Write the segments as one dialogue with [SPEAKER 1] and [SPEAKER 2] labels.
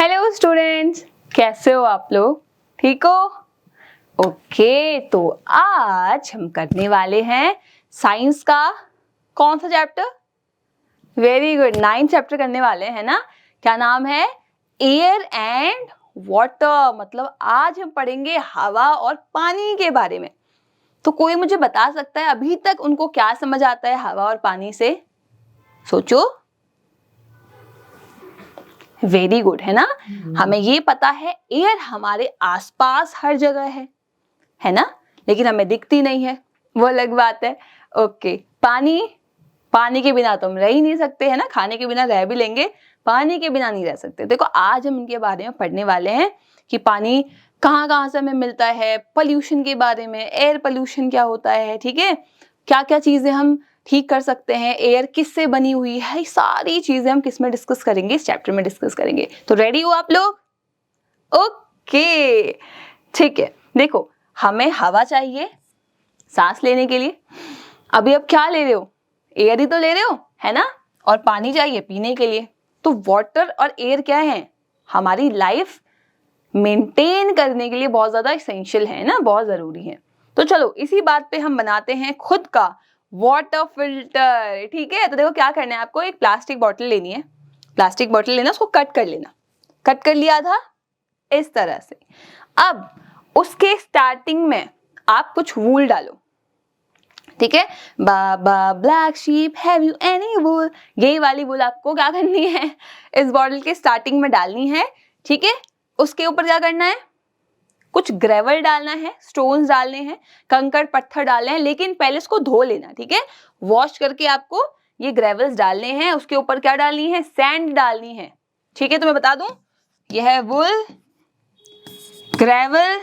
[SPEAKER 1] Hello students, कैसे हो आप लोग? ठीक हो? ओके, तो आज हम करने वाले हैं साइंस का कौन सा chapter? Very good, 9th chapter करने वाले हैं ना। क्या नाम है? Air and water. मतलब आज हम पढ़ेंगे हवा और पानी के बारे में। तो कोई मुझे बता सकता है अभी तक उनको क्या समझ आता है हवा और पानी से? सोचो। वेरी गुड, है ना। हमें ये पता है एयर हमारे आसपास हर जगह है ना, लेकिन हमें दिखती नहीं है, वो अलग बात है। ओके, पानी, पानी के बिना तो हम रह ही नहीं सकते, है ना। खाने के बिना रह भी लेंगे, पानी के बिना नहीं रह सकते। देखो आज हम इनके बारे में पढ़ने वाले हैं कि पानी कहाँ कहाँ से हमें मिलता है, पोल्यूशन के बारे में, एयर पोल्यूशन क्या होता है, ठीक है, क्या क्या चीजें हम ठीक कर सकते हैं, एयर किससे बनी हुई है, सारी चीजें हम किस में डिस्कस करेंगे, इस चैप्टर में डिस्कस करेंगे। तो रेडी हो आप लोग? ओके, ठीक है। देखो हमें हवा चाहिए सांस लेने के लिए। अभी अब क्या ले रहे हो? एयर ही तो ले रहे हो, है ना। और पानी चाहिए पीने के लिए। तो वाटर और एयर क्या है? हमारी लाइफ मेंटेन करने के लिए बहुत ज्यादा इसेंशियल है ना, बहुत जरूरी है। तो चलो इसी बात पे हम बनाते हैं खुद का वाटर फिल्टर, ठीक है। तो देखो क्या करना है आपको, एक प्लास्टिक बॉटल लेनी है। प्लास्टिक बॉटल लेना, उसको कट कर लेना। कट कर लिया था इस तरह से। अब उसके स्टार्टिंग में आप कुछ वूल डालो, ठीक है। Baa baa black sheep have you any wool, यही वाली वूल आपको क्या करनी है, इस बॉटल के स्टार्टिंग में डालनी है, ठीक है। उसके ऊपर क्या करना है, कुछ ग्रेवल डालना है, स्टोन्स डालने हैं, कंकड़ पत्थर डालने हैं, लेकिन पहले इसको धो लेना, ठीक है। वॉश करके आपको ये ग्रेवल्स डालने हैं। उसके ऊपर क्या डालनी है, सैंड डालनी है, ठीक है। तो मैं बता दूं, यह है वुल, ग्रेवल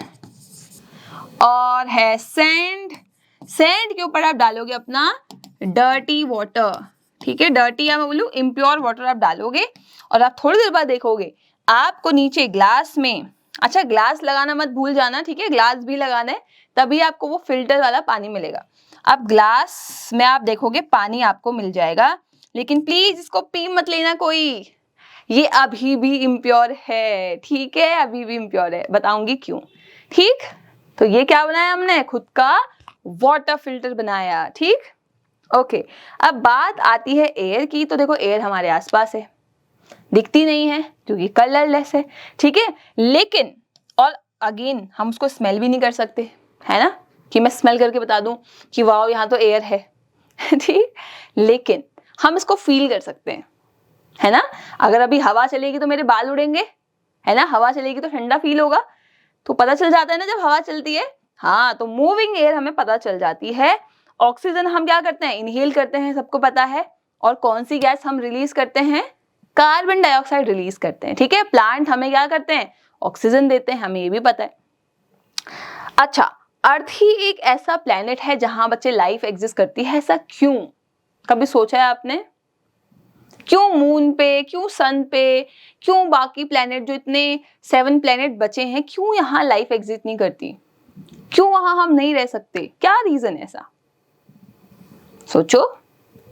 [SPEAKER 1] और है सैंड। सैंड के ऊपर आप डालोगे अपना डर्टी वाटर, ठीक है। डर्टी या मैं बोलूं इम्प्योर वाटर आप डालोगे और आप थोड़ी देर बाद देखोगे आपको नीचे ग्लास में, अच्छा ग्लास लगाना मत भूल जाना, ठीक है, ग्लास भी लगाना है, तभी आपको वो फिल्टर वाला पानी मिलेगा। अब ग्लास में आप देखोगे पानी आपको मिल जाएगा, लेकिन प्लीज इसको पी मत लेना कोई, ये अभी भी इम्प्योर है, ठीक है, अभी भी इम्प्योर है, बताऊंगी क्यों, ठीक। तो ये क्या बनाया हमने, खुद का वाटर फिल्टर बनाया, ठीक। ओके, अब बात आती है एयर की। तो देखो एयर हमारे आसपास है, दिखती नहीं है क्योंकि कलरलेस है, ठीक है। लेकिन और अगेन हम उसको स्मेल भी नहीं कर सकते, है ना, कि मैं स्मेल करके बता दूं कि वाह यहाँ तो एयर है ठीक। लेकिन हम इसको फील कर सकते हैं, है ना। अगर अभी हवा चलेगी तो मेरे बाल उड़ेंगे, है ना, हवा चलेगी तो ठंडा फील होगा, तो पता चल जाता है ना जब हवा चलती है। हाँ, तो मूविंग एयर हमें पता चल जाती है। ऑक्सीजन हम क्या करते हैं, इनहेल करते हैं, सबको पता है। और कौन सी गैस हम रिलीज करते हैं, कार्बन डाइऑक्साइड रिलीज करते हैं, ठीक है। प्लांट हमें क्या करते हैं, ऑक्सीजन देते हैं, हमें ये भी पता है। अच्छा, अर्थ ही एक ऐसा प्लेनेट है जहां बच्चे लाइफ एग्जिस्ट करती है, ऐसा क्यों? कभी सोचा है आपने? क्यों मून पे, क्यों सन पे, क्यों बाकी प्लेनेट जो इतने 7 प्लेनेट बचे हैं, क्यों यहाँ लाइफ एग्जिस्ट नहीं करती, क्यों वहां हम नहीं रह सकते, क्या रीजन है ऐसा? सोचो।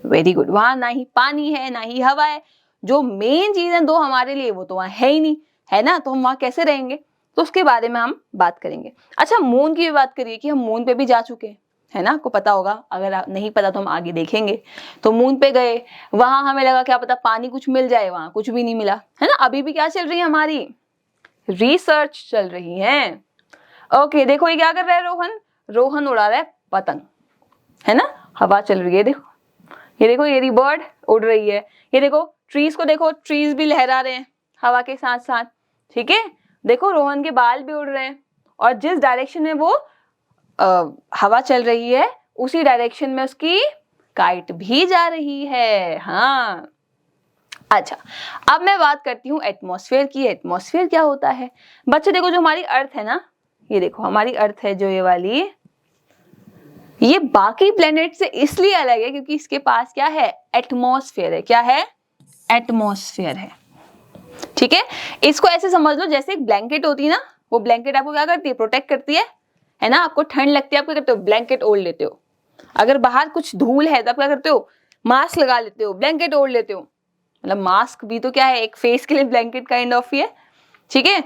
[SPEAKER 1] वेरी गुड, वहां ना ही पानी है ना ही हवा है, जो मेन चीज है दो हमारे लिए, वो तो वहां है ही नहीं, है ना। तो हम वहां कैसे रहेंगे, तो उसके बारे में हम बात करेंगे। अच्छा, मून की भी बात करिए कि हम मून पे भी जा चुके हैं, है ना, आपको पता होगा, अगर नहीं पता तो हम आगे देखेंगे। तो मून पे गए, वहां हमें लगा क्या पता पानी कुछ मिल जाए, वहां कुछ भी नहीं मिला, है ना। अभी भी क्या चल रही है, हमारी रिसर्च चल रही है। ओके, देखो ये क्या कर रहा है रोहन, रोहन उड़ा रहा है पतंग, है ना, हवा चल रही है, देखो ये देखो, ये बर्ड उड़ रही है, ये देखो ट्रीज को देखो, ट्रीज भी लहरा रहे हैं हवा के साथ साथ, ठीक है। देखो रोहन के बाल भी उड़ रहे हैं, और जिस डायरेक्शन में वो हवा चल रही है उसी डायरेक्शन में उसकी काइट भी जा रही है। हाँ, अच्छा, अब मैं बात करती हूँ एटमॉस्फेयर की। एटमॉस्फेयर क्या होता है बच्चे? देखो जो हमारी अर्थ है ना, ये देखो हमारी अर्थ है जो ये वाली, ये बाकी प्लेनेट से इसलिए अलग है क्योंकि इसके पास क्या है, एटमॉस्फेयर है। क्या है, एटमॉस्फेयर है, ठीक है। इसको ऐसे समझ लो जैसे एक ब्लैंकेट होती है ना, वो ब्लैंकेट आपको क्या करती है, प्रोटेक्ट करती है ना। आपको ठंड लगती है, आप क्या करते हो, ब्लैंकेट ओढ़ लेते हो। अगर बाहर कुछ धूल है तब क्या करते हो, मास्क लगा लेते हो, ब्लैंकेट ओढ़ लेते हो। मतलब मास्क भी तो क्या है, एक फेस के लिए ब्लैंकेट काइंड ऑफ ही है। ठीक है।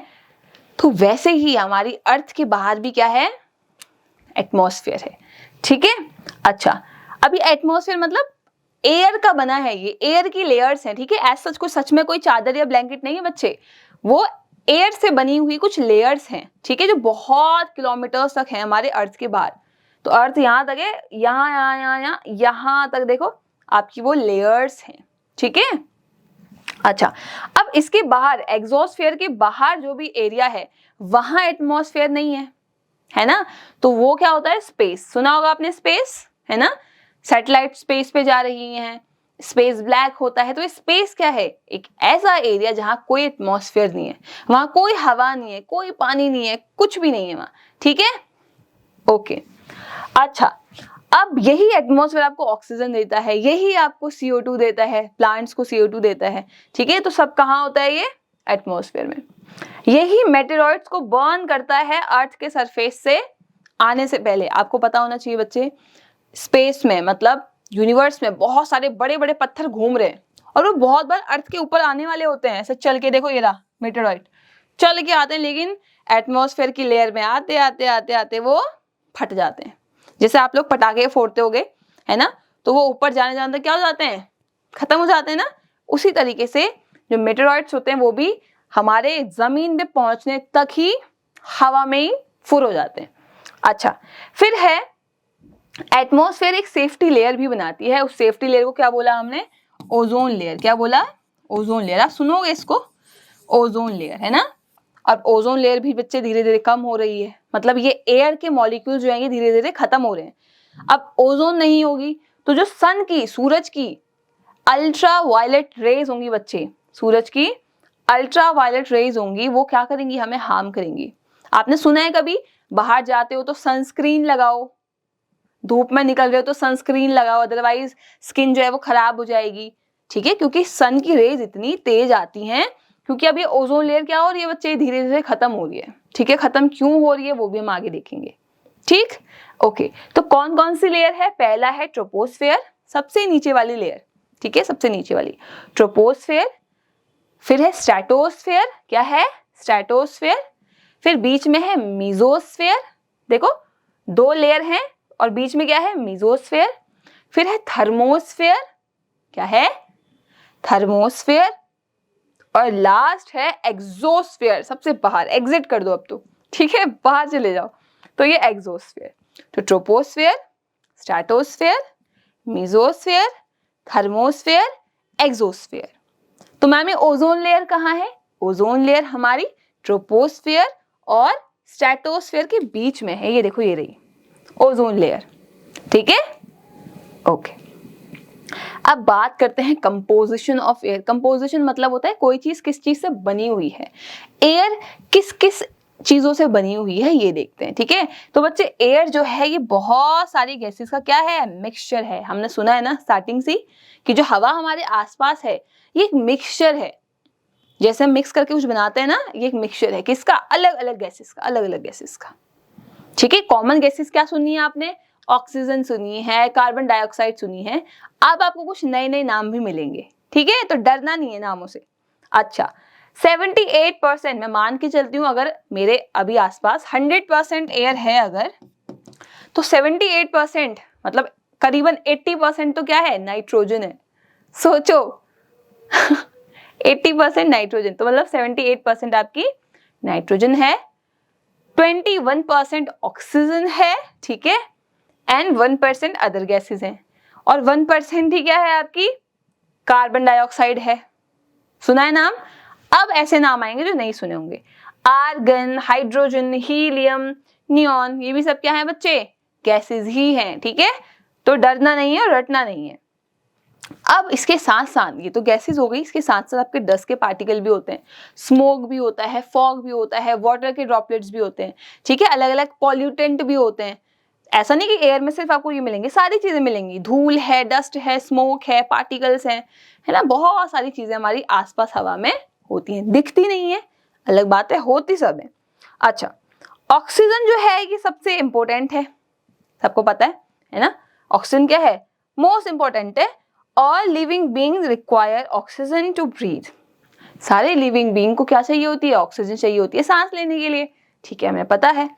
[SPEAKER 1] तो वैसे ही हमारी अर्थ के बाहर भी क्या है, एटमॉस्फेयर है, ठीक है। अच्छा, अभी एटमॉस्फेयर मतलब एयर का बना है, ये एयर की लेयर्स हैं, ठीक है। ऐसा कुछ सच में कोई चादर या ब्लैंकेट नहीं है बच्चे, वो एयर से बनी हुई कुछ लेयर्स हैं, ठीक है, जो बहुत किलोमीटर्स तक है हमारे अर्थ के बाहर। तो अर्थ यहाँ तक है, यहाँ यहाँ यहाँ यहाँ यहाँ तक देखो आपकी वो लेयर्स हैं, ठीक है। अच्छा, अब इसके बाहर एग्जॉस्फेयर के बाहर जो भी एरिया है वहां एटमॉस्फेयर नहीं है ना। तो वो क्या होता है, स्पेस। सुना होगा आपने स्पेस, है ना। सैटेलाइट स्पेस पे जा रही हैं, स्पेस ब्लैक होता है। तो स्पेस क्या है, एक ऐसा एरिया जहां कोई एटमॉस्फेयर नहीं है, वहां कोई हवा नहीं है, कोई पानी नहीं है, कुछ भी नहीं है वहां, ठीक है। ओके, अच्छा, अब यही एटमॉस्फेयर आपको ऑक्सीजन देता है, यही आपको CO2 देता है, प्लांट्स को CO2 देता है, ठीक है। तो सब कहाँ होता है, ये एटमॉस्फेयर में। यही मेटेरॉइड्स को बर्न करता है अर्थ के सरफेस से आने से पहले। आपको पता होना चाहिए बच्चे, स्पेस में मतलब यूनिवर्स में बहुत सारे बड़े बड़े पत्थर घूम रहे हैं और वो बहुत बार अर्थ के ऊपर आने वाले होते हैं। ऐसे चल के देखो, ये रहा मेटेरॉइड, चल के आते हैं, लेकिन एटमॉस्फेयर की लेयर में आते आते आते आते वो फट जाते हैं। जैसे आप लोग पटाखे फोड़ते होगे, है ना, तो वो ऊपर जाने जाने क्या हो जाते हैं, खत्म हो जाते हैं ना। उसी तरीके से जो मेटेरॉइड्स होते हैं वो भी हमारे जमीन पे पहुंचने तक ही हवा में ही फुर हो जाते हैं। अच्छा, फिर है एटमॉस्फेयर एक सेफ्टी लेयर भी बनाती है। उस सेफ्टी लेयर को क्या बोला हमने, ओजोन लेयर। क्या बोला, ओजोन लेयर। आप सुनोगे इसको, ओजोन लेयर, है ना। अब ओजोन लेयर भी बच्चे धीरे धीरे कम हो रही है, मतलब ये एयर के मॉलिक्यूल जो हैं धीरे धीरे खत्म हो रहे हैं। अब ओजोन नहीं होगी तो जो सन की, सूरज की अल्ट्रा वायलेट रेज होंगी बच्चे, सूरज की अल्ट्रा वायलेट रेज होंगी, वो क्या करेंगी, हमें हार्म करेंगी। आपने सुना है कभी, बाहर जाते हो तो सनस्क्रीन लगाओ, धूप में निकल रहे हो तो सनस्क्रीन लगाओ, अदरवाइज स्किन जो है वो खराब हो जाएगी, ठीक है। क्योंकि सन की रेज इतनी तेज आती हैं, क्योंकि अब ये ओजोन लेयर क्या हो रही है बच्चे, धीरे धीरे खत्म हो रही है, ठीक है। खत्म क्यों हो रही है वो भी हम आगे देखेंगे, ठीक। ओके, तो कौन कौन सी लेयर है, पहला है ट्रोपोस्फेयर, सबसे नीचे वाली लेयर, ठीक है, सबसे नीचे वाली ट्रोपोस्फेयर। फिर है स्ट्रेटोस्फेयर, क्या है, स्ट्रेटोस्फेयर। फिर बीच में है मीजोस्फेयर, देखो दो लेयर हैं और बीच में क्या है, मीजोस्फेयर। फिर है थर्मोस्फेयर, क्या है, थर्मोस्फेयर। और लास्ट है एक्सोस्फेयर, सबसे बाहर, एग्जिट कर दो अब तो, ठीक है, बाहर चले जाओ। तो ये एक्सोस्फेयर। तो troposphere, stratosphere, mesosphere, thermosphere, exosphere. तो मैम ये ओजोन लेयर कहाँ है, ओजोन लेयर हमारी ट्रोपोस्फेयर और स्ट्रेटोस्फेयर के बीच में है। ये देखो, ये रही ओजोन लेयर, ठीक है। ओके, अब बात करते हैं कंपोजिशन ऑफ एयर। कंपोजिशन मतलब होता है कोई चीज किस चीज से बनी हुई है, एयर किस किस चीजों से बनी हुई है, ये देखते हैं, ठीक है। तो बच्चे एयर जो है ये बहुत सारी गैसेस का क्या है, मिक्सचर है। हमने सुना है ना स्टार्टिंग से कि जो हवा हमारे आसपास है ये एक मिक्सचर है, जैसे हम मिक्स करके कुछ बनाते हैं ना, ये एक मिक्सचर है किसका, अलग अलग गैसेस का, अलग अलग गैसेस का, ठीक है। कॉमन गैसेस क्या सुनी है आपने, ऑक्सीजन सुनी है, कार्बन डाइऑक्साइड सुनी है। अब आपको कुछ नए नए नाम भी मिलेंगे, ठीक है, तो डरना नहीं है नामों से। अच्छा, 78% मैं मान के चलती हूँ, अगर मेरे अभी आसपास 100% एयर है अगर, तो 78% मतलब करीबन 80% तो क्या है, नाइट्रोजन है। सोचो 80% नाइट्रोजन, तो मतलब 78% आपकी नाइट्रोजन है, 21% ऑक्सीजन है, ठीक है, एंड 1% अदर गैसेस हैं। और 1% ही क्या है आपकी, कार्बन डाइऑक्साइड है। सुना है नाम। अब ऐसे नाम आएंगे जो नहीं सुने होंगे, आर्गन, हाइड्रोजन, हीलियम, नियॉन, ये भी सब क्या है बच्चे, गैसेस ही हैं, ठीक है। तो डरना नहीं है, रटना नहीं है। अब इसके साथ साथ, ये तो गैसेस हो गई, इसके साथ साथ आपके डस्ट के पार्टिकल भी होते हैं, स्मोक भी होता है, फॉग भी होता है, वाटर के ड्रॉपलेट्स भी होते हैं, ठीक है, अलग अलग पॉल्यूटेंट भी होते हैं। ऐसा नहीं कि एयर में सिर्फ आपको ये मिलेंगे, सारी चीजें मिलेंगी, धूल है, डस्ट है, स्मोक है, पार्टिकल्स हैं, है ना, बहुत सारी चीजें हमारी आसपास हवा में होती हैं, दिखती नहीं है, अलग बात है, होती सब है। अच्छा, ऑक्सीजन जो है ये सबसे इंपॉर्टेंट है, सबको पता है ना। ऑक्सीजन क्या है, मोस्ट इंपॉर्टेंट है। All living beings require oxygen to breathe. सारे लिविंग बीइंग को क्या चाहिए होती है? ऑक्सीजन चाहिए होती है सांस लेने के लिए, ठीक है, हमें पता है।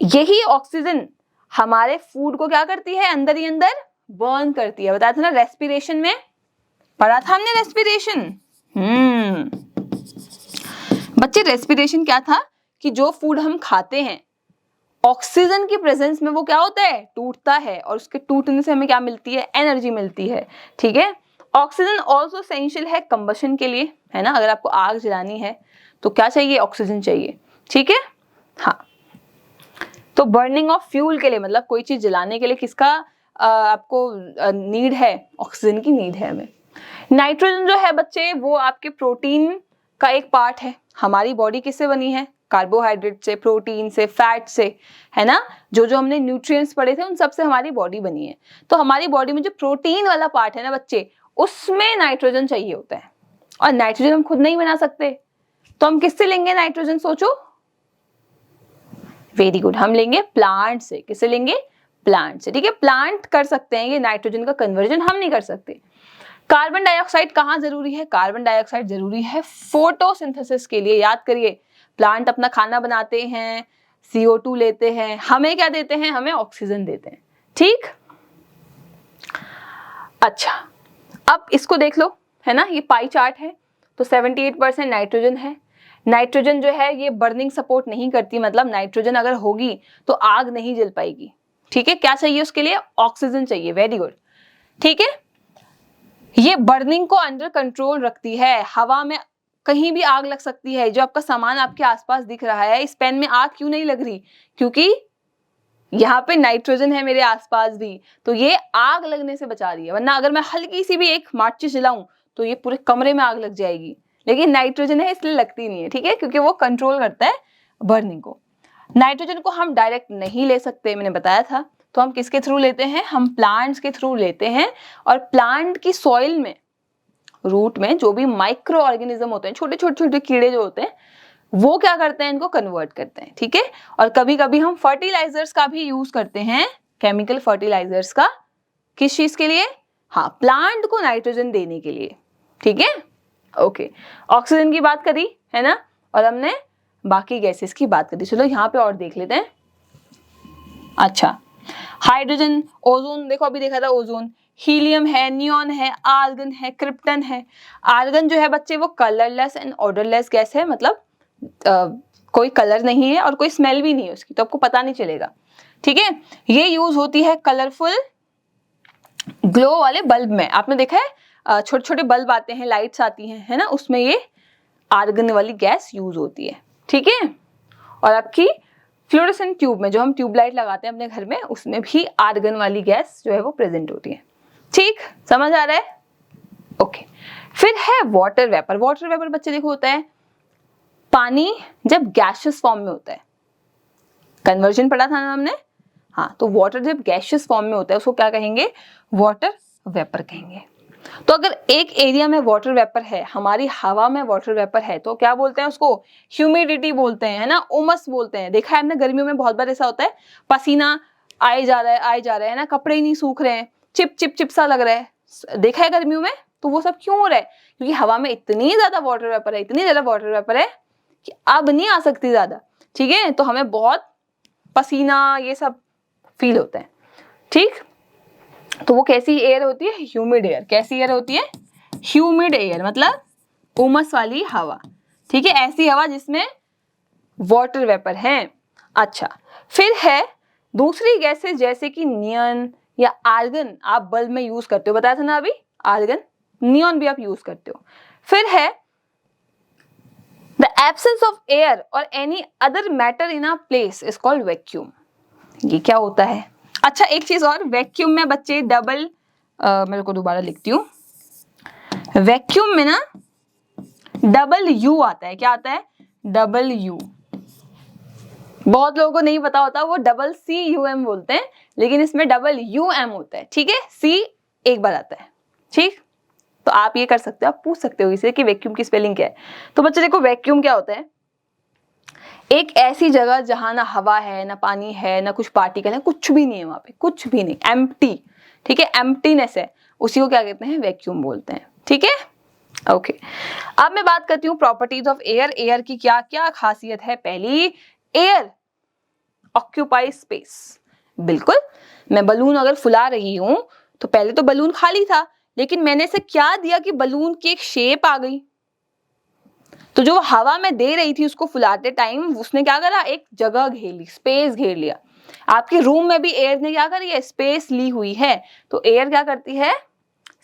[SPEAKER 1] यही ऑक्सीजन हमारे फूड को क्या करती है? अंदर ही अंदर बर्न करती है। बताया था ना रेस्पिरेशन में, पढ़ा था हमने रेस्पिरेशन। बच्चे रेस्पिरेशन क्या था कि जो फूड हम खाते हैं ऑक्सीजन की प्रेजेंस में वो क्या होता है? टूटता है, और उसके टूटने से हमें क्या मिलती है? एनर्जी मिलती है, ठीक है। ऑक्सीजन ऑल्सो एसेंशियल है कंबशन के लिए, है ना। अगर आपको आग जलानी है तो क्या चाहिए? ऑक्सीजन चाहिए, ठीक है। हाँ, तो बर्निंग ऑफ फ्यूल के लिए, मतलब कोई चीज जलाने के लिए किसका आपको नीड है? ऑक्सीजन की नीड है हमें। नाइट्रोजन जो है बच्चे वो आपके प्रोटीन का एक पार्ट है। हमारी बॉडी किससे बनी है? कार्बोहाइड्रेट से, प्रोटीन से, फैट से, है ना। जो जो हमने न्यूट्रिएंट्स पढ़े थे उन सब से हमारी बॉडी बनी है। तो हमारी बॉडी में जो प्रोटीन वाला पार्ट है ना बच्चे, उसमें नाइट्रोजन चाहिए होता है, और नाइट्रोजन हम खुद नहीं बना सकते, तो हम किससे लेंगे नाइट्रोजन? सोचो। वेरी गुड, हम लेंगे प्लांट से। किससे लेंगे? प्लांट से, ठीक है। प्लांट कर सकते हैं ये नाइट्रोजन का कन्वर्जन, हम नहीं कर सकते। कार्बन डाइऑक्साइड कहाँ जरूरी है? कार्बन डाइऑक्साइड जरूरी है फोटोसिंथेसिस के लिए। याद करिए, प्लांट अपना खाना बनाते हैं, CO2 लेते हैं, हमें क्या देते हैं? हमें ऑक्सीजन देते हैं, ठीक। अच्छा, अब इसको देख लो, है ना, ये पाई चार्ट है। तो 78% नाइट्रोजन है। नाइट्रोजन जो है ये बर्निंग सपोर्ट नहीं करती, मतलब नाइट्रोजन अगर होगी तो आग नहीं जल पाएगी, ठीक है। क्या चाहिए उसके लिए? ऑक्सीजन चाहिए। वेरी गुड, ठीक है। ये बर्निंग को अंडर कंट्रोल रखती है। हवा में कहीं भी आग लग सकती है। जो आपका सामान आपके आसपास दिख रहा है, इस पेन में आग क्यों नहीं लग रही? क्योंकि यहाँ पे नाइट्रोजन है मेरे आसपास भी, तो ये आग लगने से बचा रही है। वरना अगर मैं हल्की सी भी एक माचिस जलाऊं तो ये पूरे कमरे में आग लग जाएगी। लेकिन नाइट्रोजन है इसलिए लगती नहीं है, ठीक है, क्योंकि वो कंट्रोल करता है बर्निंग को। नाइट्रोजन को हम डायरेक्ट नहीं ले सकते, मैंने बताया था। तो हम किसके थ्रू लेते हैं? हम प्लांट्स के थ्रू लेते हैं। और प्लांट की सॉइल में, रूट में जो भी माइक्रो ऑर्गेनिज्म होते हैं, छोटे छोटे छोटे कीड़े जो होते हैं, वो क्या करते हैं? इनको कन्वर्ट करते हैं, ठीक है। और कभी कभी हम फर्टिलाइजर्स का भी यूज करते हैं, केमिकल फर्टिलाइजर्स का। किस चीज के लिए? हाँ, प्लांट को नाइट्रोजन देने के लिए, ठीक है। ओके, ऑक्सीजन की बात करी है ना, और हमने बाकी गैसेस की बात करी। चलो यहाँ पे और देख लेते हैं। अच्छा, हाइड्रोजन, ओजोन, देखो अभी देखा था ओजोन, हीलियम है, नियॉन है, आर्गन है, क्रिप्टन है। आर्गन जो है बच्चे वो कलरलेस एंड ऑडरलेस गैस है, मतलब कोई कलर नहीं है और कोई स्मेल भी नहीं है उसकी, तो आपको पता नहीं चलेगा, ठीक है। ये यूज होती है कलरफुल ग्लो वाले बल्ब में। आपने देखा है छोटे छोटे बल्ब आते हैं, लाइट्स आती हैं, है ना, उसमें ये आर्गन वाली गैस यूज होती है, ठीक है। और आपकी फ्लोरोसेंट ट्यूब में, जो हम ट्यूबलाइट लगाते हैं अपने घर में, उसमें भी आर्गन वाली गैस जो है वो प्रेजेंट होती है, ठीक, समझ आ रहा है? ओके। फिर है वाटर वेपर। वाटर वेपर बच्चे देखो होता है पानी जब गैसियस फॉर्म में होता है। कन्वर्जन पढ़ा था ना हमने, हाँ। तो वाटर जब गैसियस फॉर्म में होता है उसको क्या कहेंगे? वाटर वेपर कहेंगे। तो अगर एक एरिया में वाटर वेपर है, हमारी हवा में वाटर वेपर है, तो क्या बोलते हैं उसको? ह्यूमिडिटी बोलते हैं, है ना, उमस बोलते हैं। देखा है हमने गर्मियों में बहुत बार ऐसा होता है, पसीना आए जा रहा है ना, कपड़े ही नहीं सूख रहे हैं, चिप चिप चिप सा लग रहा है, देखा है गर्मियों में। तो वो सब क्यों हो रहा है? क्योंकि हवा में इतनी ज्यादा वाटर वेपर है, इतनी ज्यादा वाटर वेपर है कि अब नहीं आ सकती ज्यादा, ठीक है। तो हमें बहुत पसीना ये सब फील होता है, ठीक। तो वो कैसी एयर होती है? Humid air. कैसी एयर होती है? ह्यूमिड एयर, मतलब उमस वाली हवा, ठीक है। ऐसी हवा जिसमें वाटर वेपर है। अच्छा, फिर है दूसरी गैसेस जैसे कि नियॉन या आर्गन, आप बल्ब में यूज करते हो, बताया था ना अभी, आर्गन, नियॉन भी आप यूज करते हो। फिर है द एब्सेंस ऑफ एयर और any other matter in a place is called vacuum. ये क्या होता है? अच्छा, एक चीज और, वैक्यूम में बच्चे डबल, मेरे को दोबारा लिखती हूँ, वैक्यूम में ना डबल यू आता है। क्या आता है? Double U. बहुत लोगों को नहीं पता होता, वो डबल CUM बोलते हैं, लेकिन इसमें डबल UM होता है, ठीक है। C एक बार आता है, ठीक। तो आप ये कर सकते हो, आप पूछ सकते हो इसे कि वैक्यूम की स्पेलिंग क्या है। तो बच्चे देखो, वैक्यूम क्या होता है? एक ऐसी जगह जहां ना हवा है, ना पानी है, ना कुछ पार्टिकल है, कुछ भी नहीं है वहां पे, कुछ भी नहीं, एम्प्टी, ठीक है, एम्प्टीनेस है, उसी को क्या कहते हैं? वैक्यूम बोलते हैं, ठीक है। ओके अब मैं बात करती हूँ प्रॉपर्टीज ऑफ एयर। एयर की क्या क्या खासियत है? पहली, एयर ऑक्यूपाई स्पेस। बिल्कुल, मैं बलून अगर फुला रही हूं तो पहले तो बलून खाली था, लेकिन मैंने इसे क्या दिया कि बलून की एक शेप आ गई। तो जो हवा में दे रही थी उसको फुलाते टाइम, उसने क्या करा? एक जगह घेर ली, स्पेस घेर लिया। आपके रूम में भी एयर ने क्या करी है? स्पेस ली हुई है। तो एयर क्या करती है?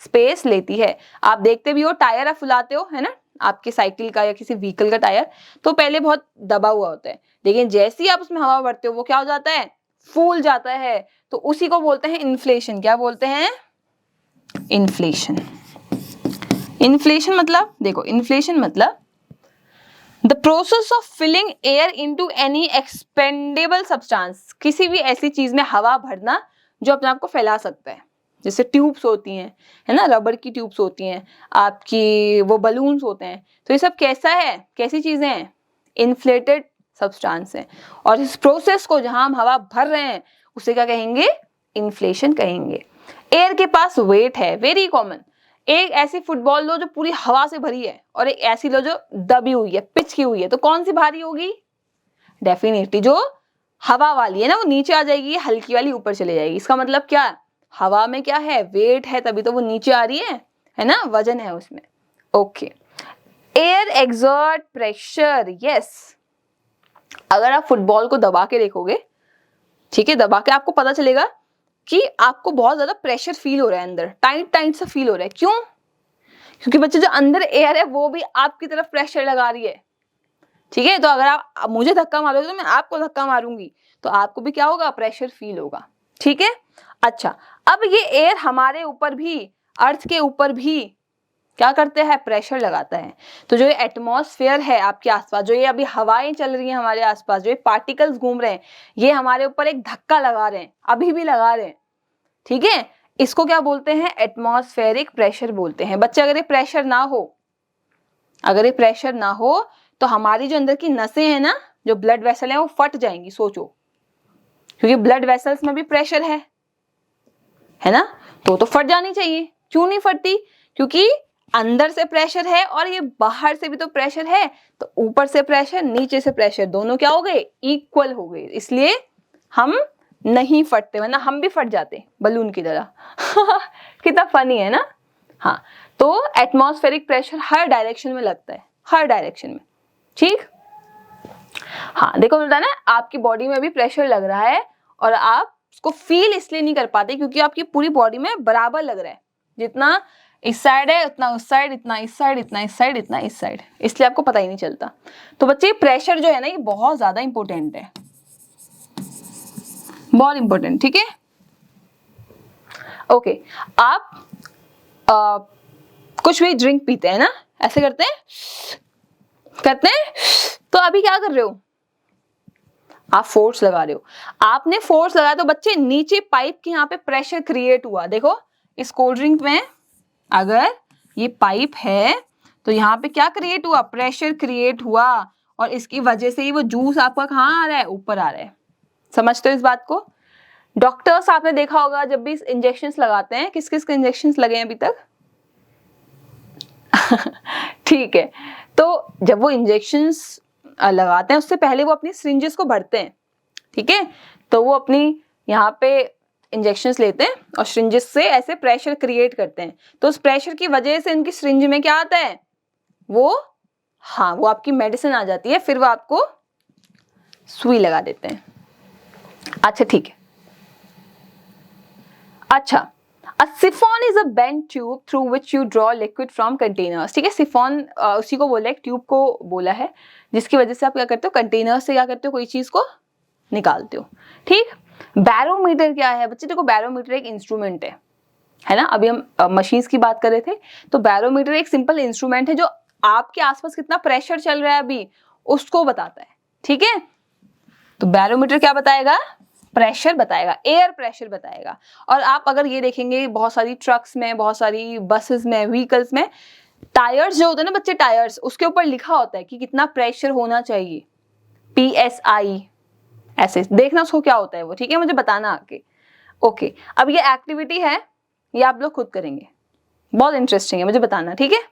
[SPEAKER 1] स्पेस लेती है। आप देखते भी हो, टायर आप फुलाते हो, है ना, आपके साइकिल का या किसी व्हीकल का टायर, तो पहले बहुत दबा हुआ होता है, लेकिन जैसे ही आप उसमें हवा भरते हो वो क्या हो जाता है? फूल जाता है। तो उसी को बोलते हैं इन्फ्लेशन। क्या बोलते हैं? इन्फ्लेशन। इन्फ्लेशन मतलब, देखो, इन्फ्लेशन मतलब the process of filling air into any expendable substance. किसी भी ऐसी चीज में हवा भरना जो अपने आप को फैला सकता है। जैसे ट्यूब्स होती हैं, है ना, रबर की ट्यूब्स होती हैं, आपकी वो बलून्स होते हैं। तो ये सब कैसा है? कैसी चीजें हैं? इन्फ्लेटेड सब्सटेंस है। और इस प्रोसेस को जहां हम हवा भर रहे हैं उसे क्या कहेंगे? इन्फ्लेशन कहेंगे। एयर के पास वेट है, वेरी कॉमन। एक ऐसी फुटबॉल लो जो पूरी हवा से भरी है, और एक ऐसी लो जो दबी हुई है, पिचकी हुई है, तो कौन सी भारी होगी? डेफिनेटली जो हवा वाली है ना, वो नीचे आ जाएगी, हल्की वाली ऊपर चले जाएगी। इसका मतलब क्या? हवा में क्या है? वेट है, तभी तो वो नीचे आ रही है ना, वजन है उसमें। Okay, air exert pressure. Yes, अगर आप फुटबॉल को दबा के देखोगे, ठीक है, दबा के, आपको पता चलेगा कि आपको बहुत ज्यादा प्रेशर फील हो रहा है, अंदर टाइट टाइट सा फील हो रहा है। क्यों? क्योंकि बच्चे, जो अंदर एयर है वो भी आपकी तरफ प्रेशर लगा रही है। ठीक है, तो अगर आप मुझे धक्का मारोगे तो मैं आपको धक्का मारूंगी, तो आपको भी क्या होगा? प्रेशर फील होगा। ठीक है, अच्छा, अब ये एयर हमारे ऊपर भी, अर्थ के ऊपर भी क्या करते हैं? प्रेशर लगाता है। तो जो ये एटमॉस्फेयर है आपके आसपास, जो ये अभी हवाएं चल रही हैं हमारे आसपास, जो ये पार्टिकल्स घूम रहे हैं, ये हमारे ऊपर एक धक्का लगा रहे हैं, अभी भी लगा रहे हैं। ठीक है, इसको क्या बोलते हैं? एटमॉस्फेरिक प्रेशर बोलते हैं। बच्चे, अगर ये प्रेशर ना हो, अगर ये प्रेशर ना हो तो हमारी जो अंदर की नसें हैं ना, जो ब्लड वेसल है, वो फट जाएंगी। सोचो, क्योंकि ब्लड वेसल्स में भी प्रेशर है ना, तो फट जानी चाहिए। क्यों नहीं फटती? क्योंकि अंदर से प्रेशर है और ये बाहर से भी तो प्रेशर है, तो ऊपर से प्रेशर, नीचे से प्रेशर, दोनों क्या हो गए? इक्वल हो गए, इसलिए हम नहीं फटते, वरना हम भी फट जाते बलून की तरह। कितना फनी है ना। हाँ, तो एटमॉस्फेरिक प्रेशर हर डायरेक्शन में लगता है, हर डायरेक्शन में। ठीक, हाँ, देखो मिलता है ना, आपकी बॉडी में भी प्रेशर लग रहा है, और आप उसको फील इसलिए नहीं कर पाते क्योंकि आपकी पूरी बॉडी में बराबर लग रहा है। जितना इस साइड है उतना उस साइड, इतना इस साइड, इतना इस साइड, इतना इस साइड, इसलिए आपको पता ही नहीं चलता। तो बच्चे, प्रेशर जो है ना, ये बहुत ज्यादा इंपॉर्टेंट है, बहुत इंपॉर्टेंट। ठीक है, ओके, आप कुछ भी ड्रिंक पीते हैं ना, ऐसे करते हैं, तो अभी क्या कर रहे हो? आप फोर्स लगा रहे हो। आपने फोर्स लगाया तो बच्चे, नीचे पाइप के यहाँ पे प्रेशर क्रिएट हुआ। देखो, इस कोल्ड ड्रिंक में अगर ये पाइप है तो यहाँ पे क्या क्रिएट हुआ? प्रेशर क्रिएट हुआ, और इसकी वजह से ही वो जूस आपका कहाँ आ रहा है? ऊपर आ रहा है। समझते हो इस बात को? डॉक्टर्स, आपने देखा होगा जब भी इंजेक्शन लगाते हैं, किस किस के इंजेक्शन लगे हैं अभी तक? ठीक है, तो जब वो इंजेक्शंस लगाते हैं उससे पहले वो अपनी सिरिंजेस को भरते हैं। ठीक है, तो वो अपनी यहाँ पे इंजेक्शंस लेते हैं और सिरिंजेस से ऐसे प्रेशर क्रिएट करते हैं। तो उस प्रेशर की वजह से इनकी सिरिंज में क्या आता है? वो, हाँ, वो आपकी मेडिसिन आ जाती है, फिर वो आपको सुई लगा देते हैं। अच्छा, ठीक है, अच्छा, A siphon is a bent tube through which you draw liquid from containers. ठीक है, सिफॉन उसी को बोला है, ट्यूब को बोला है, जिसकी वजह से आप क्या करते हो? कंटेनर से क्या करते हो? कोई चीज को निकालते हो। ठीक, बैरोमीटर क्या है बच्चे? देखो, बैरोमीटर एक इंस्ट्रूमेंट है ना। अभी हम मशीन्स की बात कर रहे थे, तो बैरोमीटर एक सिंपल इंस्ट्रूमेंट है जो आपके आसपास कितना प्रेशर चल रहा है अभी, उसको बताता है। ठीक है, तो बैरोमीटर क्या बताएगा? प्रेशर बताएगा, एयर प्रेशर बताएगा। और आप अगर ये देखेंगे, बहुत सारी ट्रक्स में, बहुत सारी बसेस में, व्हीकल्स में, टायर्स जो होते हैं ना बच्चे, टायर्स, उसके ऊपर लिखा होता है कि कितना प्रेशर होना चाहिए, PSI, ऐसे देखना उसको क्या होता है वो। ठीक है, मुझे बताना आगे। ओके, अब ये एक्टिविटी है, ये आप लोग खुद करेंगे, बहुत इंटरेस्टिंग है, मुझे बताना। ठीक है,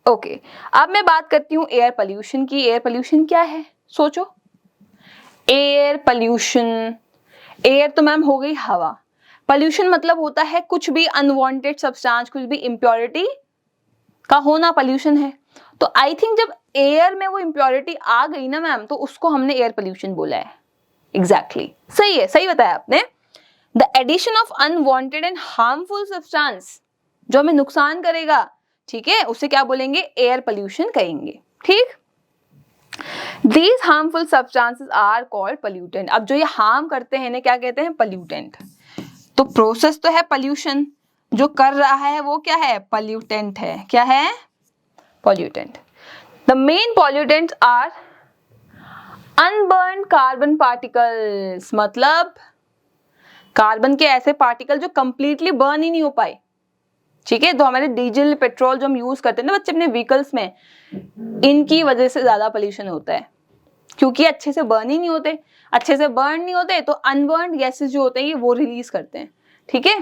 [SPEAKER 1] ओके, अब मैं बात करती हूँ एयर पोल्यूशन की। एयर पोल्यूशन क्या है, सोचो। एयर पोल्यूशन, एयर तो मैम हो गई हवा, पोल्यूशन मतलब होता है कुछ भी अनवांटेड सब्सटेंस, कुछ भी इम्प्योरिटी का होना पोल्यूशन है। तो आई थिंक जब एयर में वो इम्प्योरिटी आ गई ना मैम, तो उसको हमने एयर पोल्यूशन बोला है। एग्जैक्टली, सही है, सही बताया आपने। The addition of unwanted and harmful substance, जो हमें नुकसान करेगा, ठीक है, उसे क्या बोलेंगे, एयर पोल्यूशन कहेंगे। ठीक, these harmful substances are called pollutant. अब जो ये हार्म करते हैं इन्हें क्या कहते हैं, पोल्यूटेंट। तो प्रोसेस तो है पोल्यूशन, जो कर रहा है वो क्या है, पोल्यूटेंट है। क्या है, pollutant. The main pollutants are unburnt carbon particles, मतलब कार्बन के ऐसे पार्टिकल जो कंप्लीटली बर्न ही नहीं हो पाए। ठीक है, तो हमारे डीजल पेट्रोल जो हम यूज करते हैं ना बच्चे अपने व्हीकल्स में, इनकी वजह से ज्यादा पोल्यूशन होता है, क्योंकि अच्छे से बर्न ही नहीं होते। अच्छे से बर्न नहीं होते तो अनबर्न गैसेस जो होते हैं ये वो रिलीज करते हैं। ठीक है,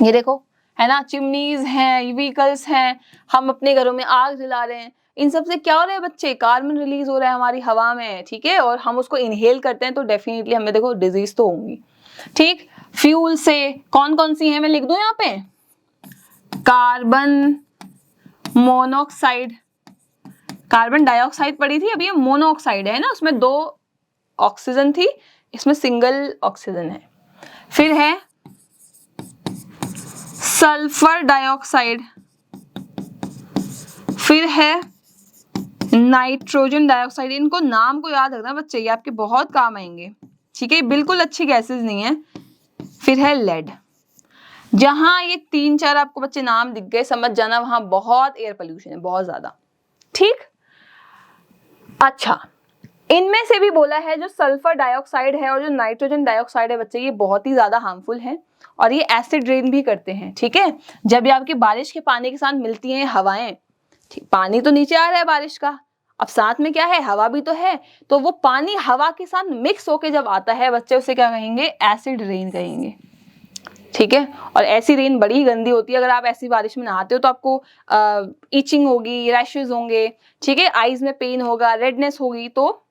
[SPEAKER 1] ये देखो है ना, चिमनीज हैं, व्हीकल्स हैं, हम अपने घरों में आग जला रहे हैं, इन सब से क्या हो रहा है बच्चे, कार्बन रिलीज हो रहा है हमारी हवा में। ठीक है, और हम उसको इनहेल करते हैं तो डेफिनेटली हमें देखो डिजीज तो होंगी। ठीक, फ्यूल से कौन कौन सी है, मैं लिख दूं यहाँ पे, कार्बन मोनोऑक्साइड, कार्बन डाइऑक्साइड पड़ी थी, अभी ये मोनोऑक्साइड है ना, उसमें 2 ऑक्सीजन थी, इसमें सिंगल ऑक्सीजन है। फिर है सल्फर डाइऑक्साइड, फिर है नाइट्रोजन डाइऑक्साइड। इनको नाम को याद रखना बच्चे, ये आपके बहुत काम आएंगे। ठीक है, बिल्कुल अच्छी गैसेस नहीं है। फिर है लेड। जहां ये 3-4 आपको बच्चे नाम दिख गए, समझ जाना वहां बहुत एयर पोल्यूशन है, बहुत ज्यादा। ठीक, अच्छा, इनमें से भी बोला है जो सल्फर डाइऑक्साइड है और जो नाइट्रोजन डाइऑक्साइड है बच्चे, ये बहुत ही ज्यादा हार्मफुल है और ये एसिड रेन भी करते हैं। ठीक है, जब ये आपकी बारिश के पानी के साथ मिलती हैं हवाएं, ठीक, पानी तो नीचे आ रहा है बारिश का, अब साथ में क्या है, हवा भी तो है, तो वो पानी हवा के साथ मिक्स होके जब आता है बच्चे, उसे क्या कहेंगे, एसिड रेन कहेंगे। ठीक है, और ऐसी रेन बड़ी गंदी होती है, अगर आप ऐसी बारिश में नहाते हो तो आपको इचिंग होगी, रैशेस होंगे, ठीक है, आईज में पेन होगा, रेडनेस होगी, तो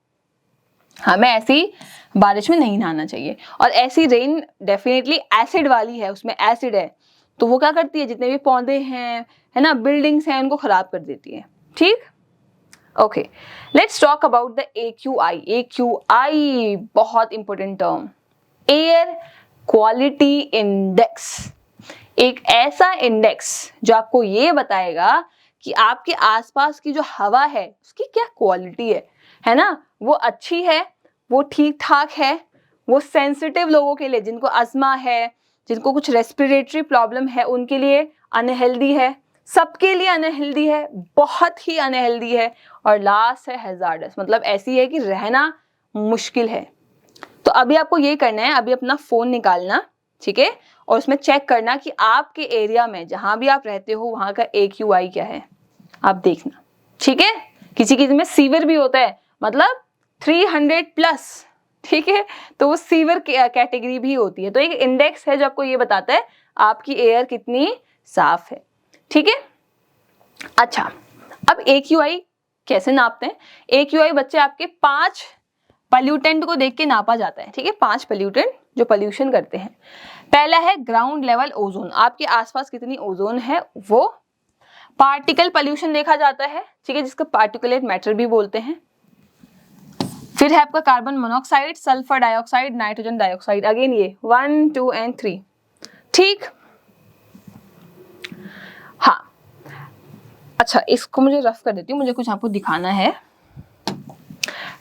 [SPEAKER 1] हमें ऐसी बारिश में नहीं नहाना चाहिए। और ऐसी रेन डेफिनेटली एसिड वाली है, उसमें एसिड है, तो वो क्या करती है, जितने भी पौधे हैं, है ना, बिल्डिंग्स हैं, उनको खराब कर देती है। ठीक, okay, let's talk about the AQI। AQI बहुत important term, air quality index. एक ऐसा इंडेक्स जो आपको ये बताएगा कि आपके आसपास की जो हवा है उसकी क्या क्वालिटी है ना, वो अच्छी है, वो ठीक ठाक है, वो सेंसिटिव लोगों के लिए, जिनको अस्थमा है, जिनको कुछ रेस्पिरेटरी प्रॉब्लम है, उनके लिए अनहेल्दी है, सबके लिए अनहेल्दी है, बहुत ही अनहेल्दी है, और लास्ट है हैजार्डस, मतलब ऐसी है कि रहना मुश्किल है। तो अभी आपको ये करना है, अभी अपना फोन निकालना, ठीक है, और उसमें चेक करना कि आपके एरिया में जहां भी आप रहते हो वहां का AQI क्या है, आप देखना। ठीक है, किसी किसी में सीवियर भी होता है, मतलब 300+, ठीक है, तो वो सीवियर कैटेगरी भी होती है। तो एक इंडेक्स है जो आपको ये बताता है आपकी एयर कितनी साफ है। ठीक है, अच्छा, अब AQI कैसे नापते हैं। AQI बच्चे आपके 5 पोल्यूटेंट को देख के नापा जाता है। ठीक है, 5 पोल्यूटेंट जो पोल्यूशन करते हैं। पहला है ग्राउंड लेवल ओजोन, आपके आसपास कितनी ओजोन है वो। पार्टिकल पोल्यूशन देखा जाता है, ठीक है, जिसको पार्टिकुलेट मैटर भी बोलते हैं। फिर है आपका carbon monoxide, sulphur dioxide, nitrogen dioxide, again ये 1, 2 एंड 3। ठीक, हाँ, अच्छा, इसको मुझे रफ कर देती हूँ, मुझे कुछ आपको दिखाना है।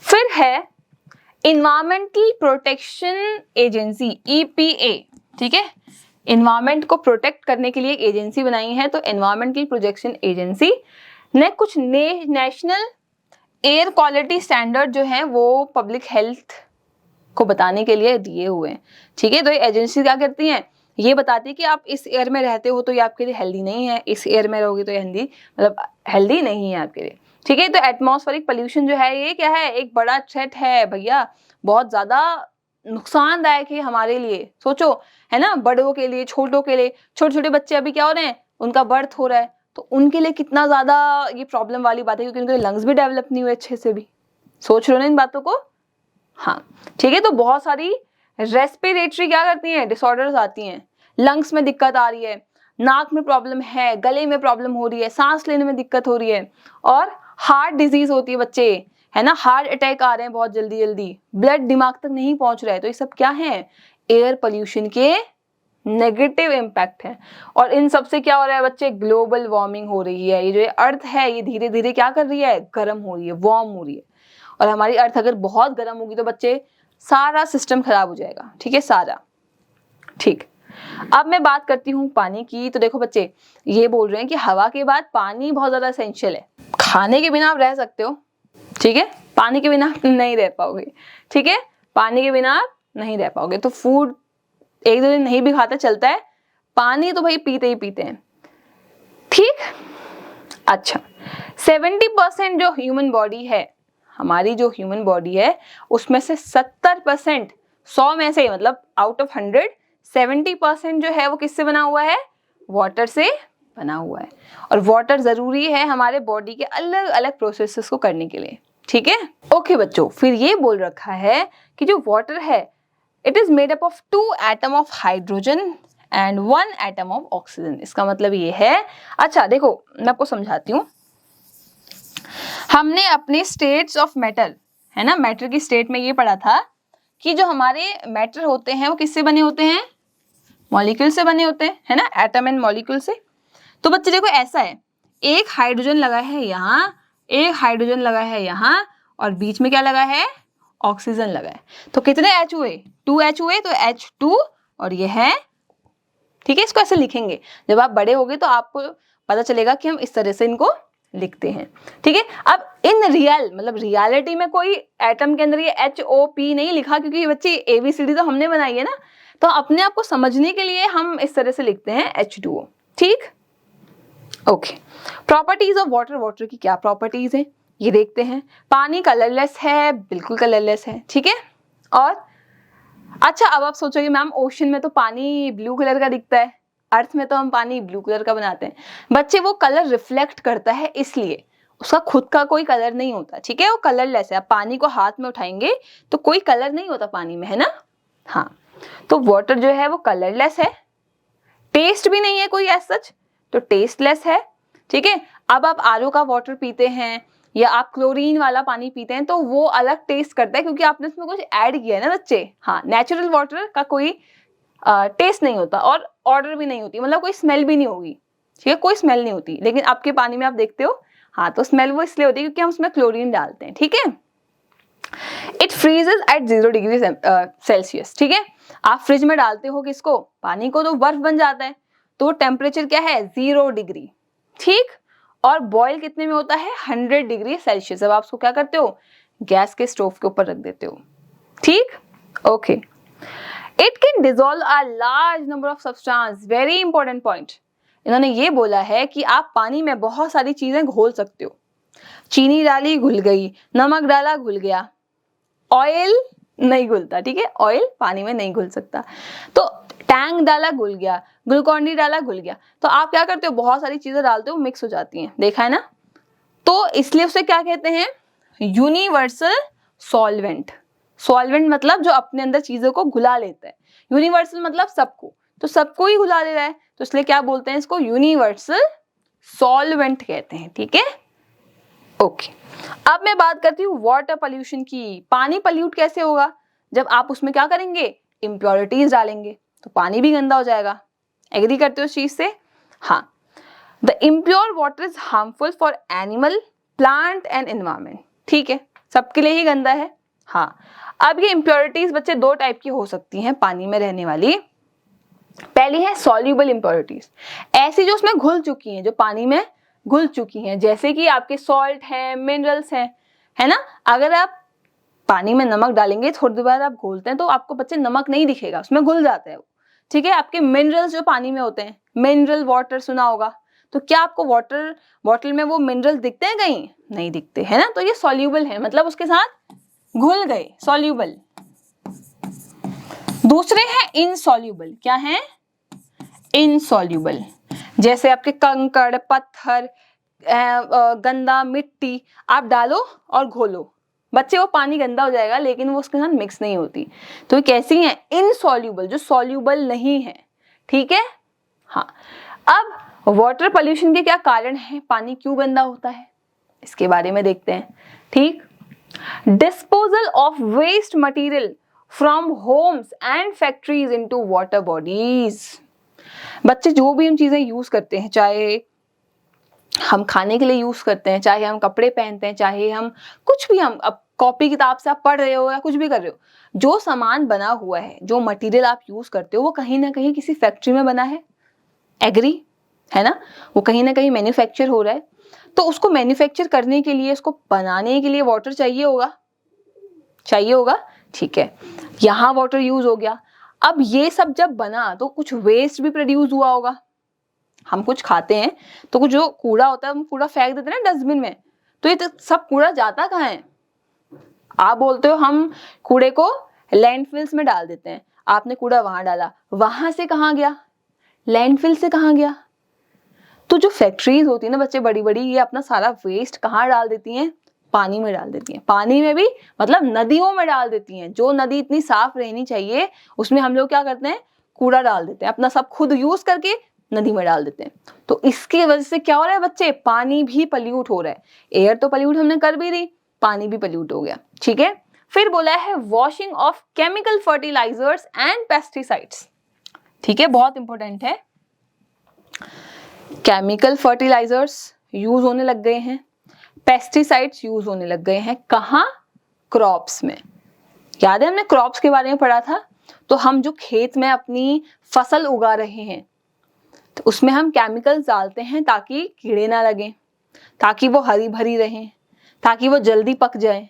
[SPEAKER 1] फिर है इन्वायरमेंटल प्रोटेक्शन एजेंसी, EPA। ठीक है, इन्वायरमेंट को प्रोटेक्ट करने के लिए एक एजेंसी बनाई है, तो इन्वायरमेंटल प्रोटेक्शन एजेंसी ने कुछ नेशनल एयर क्वालिटी स्टैंडर्ड जो है वो पब्लिक हेल्थ को बताने के लिए दिए हुए हैं। ठीक है, तो ये एजेंसी क्या करती है, ये बताती है कि आप इस एयर में रहते हो तो ये आपके लिए हेल्दी नहीं है, इस एयर में रहोगे तो ये हेल्दी नहीं है आपके लिए। ठीक है, तो एटमॉस्फेरिक पोल्यूशन जो है ये क्या है, एक बड़ा थ्रेट है भैया, बहुत ज्यादा नुकसानदायक है हमारे लिए। सोचो, है ना, बड़ों के लिए, छोटों के लिए, छोटे छोटे बच्चे अभी क्या हो रहे हैं, उनका बर्थ हो रहा है, तो उनके लिए कितना ज्यादा ये प्रॉब्लम वाली बात है, क्योंकि उनके लंग्स भी डेवलप नहीं हुए अच्छे से भी। सोच रहे हो ना इन बातों को? हाँ ठीक है। तो बहुत सारी रेस्पिरेटरी क्या करती हैं, डिसऑर्डर्स आती हैं, लंग्स में दिक्कत आ रही है, नाक में प्रॉब्लम है, गले में प्रॉब्लम हो रही है, सांस लेने में दिक्कत हो रही है, और हार्ट डिजीज होती है बच्चे, है ना, हार्ट अटैक आ रहे हैं बहुत जल्दी जल्दी, ब्लड दिमाग तक नहीं पहुंच रहा है। तो ये सब क्या है, एयर पोल्यूशन के नेगेटिव इम्पैक्ट है। और इन सब से क्या हो रहा है बच्चे, ग्लोबल वार्मिंग हो रही है। ये जो अर्थ है ये धीरे धीरे क्या कर रही है, गर्म हो रही है, वार्म हो रही है। और हमारी अर्थ अगर बहुत गर्म होगी तो बच्चे सारा सिस्टम खराब हो जाएगा, ठीक है, सारा। ठीक, अब मैं बात करती हूँ पानी की। तो देखो बच्चे, ये बोल रहे हैं कि हवा के बाद पानी बहुत ज्यादा एसेंशियल है। खाने के बिना आप रह सकते हो, ठीक है, पानी के बिना आप नहीं रह पाओगे, ठीक है, पानी के बिना आप नहीं रह पाओगे। तो फूड एक दो दिन नहीं भी खाता चलता है, पानी तो भाई पीते ही पीते हैं, ठीक। अच्छा, 70% जो ह्यूमन बॉडी है, हमारी जो ह्यूमन बॉडी है, उसमें से 70%, 100 में से, मतलब आउट ऑफ 100, 70% जो है वो किससे बना हुआ है, वाटर से बना हुआ है। और वाटर जरूरी है हमारे बॉडी के अलग अलग प्रोसेसेस को करने के लिए, ठीक है। ओके बच्चों, फिर ये बोल रखा है कि जो वाटर है, it is made up of 2 atom of hydrogen and 1 atom of oxygen. इसका मतलब ये है, अच्छा देखो मैं आपको समझाती हूँ। हमने अपने स्टेट्स ऑफ मैटर, है ना, मैटर की स्टेट में ये पढ़ा था कि जो हमारे मैटर होते हैं वो किससे बने होते हैं, मॉलिक्यूल से बने होते हैं, है ना, एटम एंड मॉलिक्यूल से। तो बच्चे देखो ऐसा है, एक हाइड्रोजन लगा है यहाँ, एक हाइड्रोजन लगा है यहाँ, और बीच में क्या लगा है, ऑक्सीजन लगा है। तो कितने H हुए, 2 H हुए, तो H2, और ये है, ठीक है। इसको ऐसे लिखेंगे, जब आप बड़े होगे तो आपको पता चलेगा कि हम इस तरह से इनको लिखते हैं, ठीक है। अब इन रियल, मतलब रियलिटी में कोई एटम के अंदर ये HOP नहीं लिखा, क्योंकि ये बच्चे ABCD तो हमने बनाई है ना, तो अपने आप को समझने के लिए हम इस तरह से लिखते हैं H2O, ठीक। Okay, properties of water, water की क्या प्रॉपर्टीज है ये देखते हैं। पानी कलरलेस है, बिल्कुल कलरलेस है, ठीक है। और अच्छा, अब आप सोचोगे मैम ओशन में तो पानी ब्लू कलर का दिखता है, अर्थ में तो हम पानी ब्लू कलर का बनाते हैं। बच्चे वो कलर रिफ्लेक्ट करता है, इसलिए उसका खुद का कोई कलर नहीं होता, ठीक है, वो कलरलेस है। आप पानी को हाथ में उठाएंगे तो कोई कलर नहीं होता पानी में, है ना। हाँ, तो वाटर जो है वो कलरलेस है, टेस्ट भी नहीं है कोई एज सच, तो टेस्टलेस है, ठीक है। अब आप RO का वाटर पीते हैं या आप क्लोरीन वाला पानी पीते हैं तो वो अलग टेस्ट करता है, क्योंकि आपने उसमें कुछ ऐड किया है ना बच्चे। हाँ, नेचुरल वाटर का कोई टेस्ट नहीं होता और ऑर्डर भी नहीं होती, मतलब कोई स्मेल भी नहीं होगी, ठीक है, कोई स्मेल नहीं होती। लेकिन आपके पानी में आप देखते हो, हाँ, तो स्मेल वो इसलिए होती है क्योंकि हम उसमें क्लोरीन डालते हैं, ठीक है। It freezes at 0 degree Celsius, ठीक है। आप फ्रिज में डालते हो किसको, पानी को, तो बर्फ बन जाता है, तो टेम्परेचर क्या है, 0 डिग्री, ठीक। और बॉयल कितने में होता है, 100 डिग्री सेल्सियस। अब आप उसको क्या करते हो, गैस के स्टोव के ऊपर रख देते हो, ठीक। Okay, it can dissolve a large number of substance, very important point. इन्होंने ये बोला है कि आप पानी में बहुत सारी चीजें घोल सकते हो। चीनी डाली घुल गई, नमक डाला घुल गया, ऑयल नहीं घुलता, ठीक है, ऑयल पानी में नहीं घुल सकता। तो टैंग डाला घुल गया, ग्लूकॉन डी डाला घुल गया। तो आप क्या करते हो, बहुत सारी चीजें डालते हो, मिक्स हो जाती हैं, देखा है ना। तो इसलिए उसे क्या कहते हैं, यूनिवर्सल सॉल्वेंट। सॉल्वेंट मतलब जो अपने अंदर चीजों को घुला लेता है, यूनिवर्सल मतलब सबको, तो सबको ही घुला ले रहा है, तो इसलिए क्या बोलते हैं इसको, यूनिवर्सल सॉल्वेंट कहते हैं, ठीक है। ओके, अब मैं बात करती हूँ वाटर पोल्यूशन की। पानी पोल्यूट कैसे होगा, जब आप उसमें क्या करेंगे, इम्प्योरिटीज डालेंगे, तो पानी भी गंदा हो जाएगा। एग्री करते हो इस चीज से? हाँ, the impure water is harmful for animal, plant and environment, ठीक है, सबके लिए ही गंदा है। हाँ, अब ये इम्प्योरिटीज बच्चे 2 टाइप की हो सकती हैं पानी में रहने वाली। पहली है सॉल्युबल इम्प्योरिटीज, ऐसी जो उसमें घुल चुकी हैं, जो पानी में घुल चुकी हैं, जैसे कि आपके सॉल्ट हैं, मिनरल्स हैं, है ना। अगर आप पानी में नमक डालेंगे, थोड़ी देर बाद आप घोलते हैं तो आपको बच्चे नमक नहीं दिखेगा, उसमें घुल जाता है वो, ठीक है। आपके मिनरल्स जो पानी में होते हैं, मिनरल वाटर सुना होगा, तो क्या आपको वाटर बॉटल में वो मिनरल्स दिखते हैं कहीं, नहीं दिखते, है ना। तो ये सॉल्युबल है, मतलब उसके साथ घुल गए, सॉल्युबल। दूसरे हैं इनसॉल्युबल, क्या है, इनसॉल्युबल। जैसे आपके कंकड़, पत्थर, गंदा मिट्टी आप डालो और घोलो, बच्चे वो पानी गंदा हो जाएगा लेकिन वो उसके साथ मिक्स नहीं होती। तो ये कैसी है? इनसॉल्यूबल, जो सॉल्यूबल नहीं है। ठीक है। हाँ, अब वाटर पोल्यूशन के क्या कारण है, पानी क्यों गंदा होता है, इसके बारे में देखते हैं। ठीक, disposal of waste material from homes and factories into water bodies. बच्चे जो भी हम चीजें यूज करते हैं, चाहे हम खाने के लिए यूज करते हैं, चाहे हम कपड़े पहनते हैं, चाहे हम कुछ भी, हम अब कॉपी किताब से आप पढ़ रहे हो या कुछ भी कर रहे हो, जो सामान बना हुआ है, जो मटेरियल आप यूज करते हो, वो कहीं ना कहीं किसी फैक्ट्री में बना है। एग्री है ना? वो कहीं ना कहीं मैन्युफैक्चर हो रहा है। तो उसको मैन्युफैक्चर करने के लिए, उसको बनाने के लिए वाटर चाहिए होगा, चाहिए होगा। ठीक है, यहाँ वाटर यूज हो गया। अब ये सब जब बना तो कुछ वेस्ट भी प्रोड्यूस हुआ होगा। हम कुछ खाते हैं तो कुछ जो कूड़ा होता है हम कूड़ा फेंक देते हैं ना डस्टबिन में, तो ये तो सब कूड़ा जाता कहाँ है? आप बोलते हो हम कूड़े को लैंडफिल्स में डाल देते हैं, आपने कूड़ा वहां डाला, वहां से कहाँ गया? लैंडफिल से कहाँ गया? तो जो फैक्ट्रीज होती है ना बच्चे, बड़ी बड़ी, ये अपना सारा वेस्ट कहाँ डाल देती हैं? पानी में डाल देती हैं। पानी में भी मतलब नदियों में डाल देती हैं। जो नदी इतनी साफ रहनी चाहिए उसमें हम लोग क्या करते हैं? कूड़ा डाल देते हैं, अपना सब खुद यूज करके नदी में डाल देते हैं। तो इसकी वजह से क्या हो रहा है बच्चे? पानी भी पल्यूट हो रहा है। एयर तो पल्यूट हमने कर भी दी, पानी भी पल्यूट हो गया। ठीक है, फिर बोला है washing of chemical fertilisers and pesticides. ठीक है, बहुत इंपॉर्टेंट है। केमिकल फर्टिलाइजर्स यूज होने लग गए हैं, पेस्टिसाइड्स यूज होने लग गए हैं। कहाँ? क्रॉप्स में। याद है हमने क्रॉप्स के बारे में पढ़ा था? तो हम जो खेत में अपनी फसल उगा रहे हैं तो उसमें हम केमिकल्स डालते हैं ताकि कीड़े ना लगें, ताकि वो हरी भरी रहें, ताकि वो जल्दी पक जाए।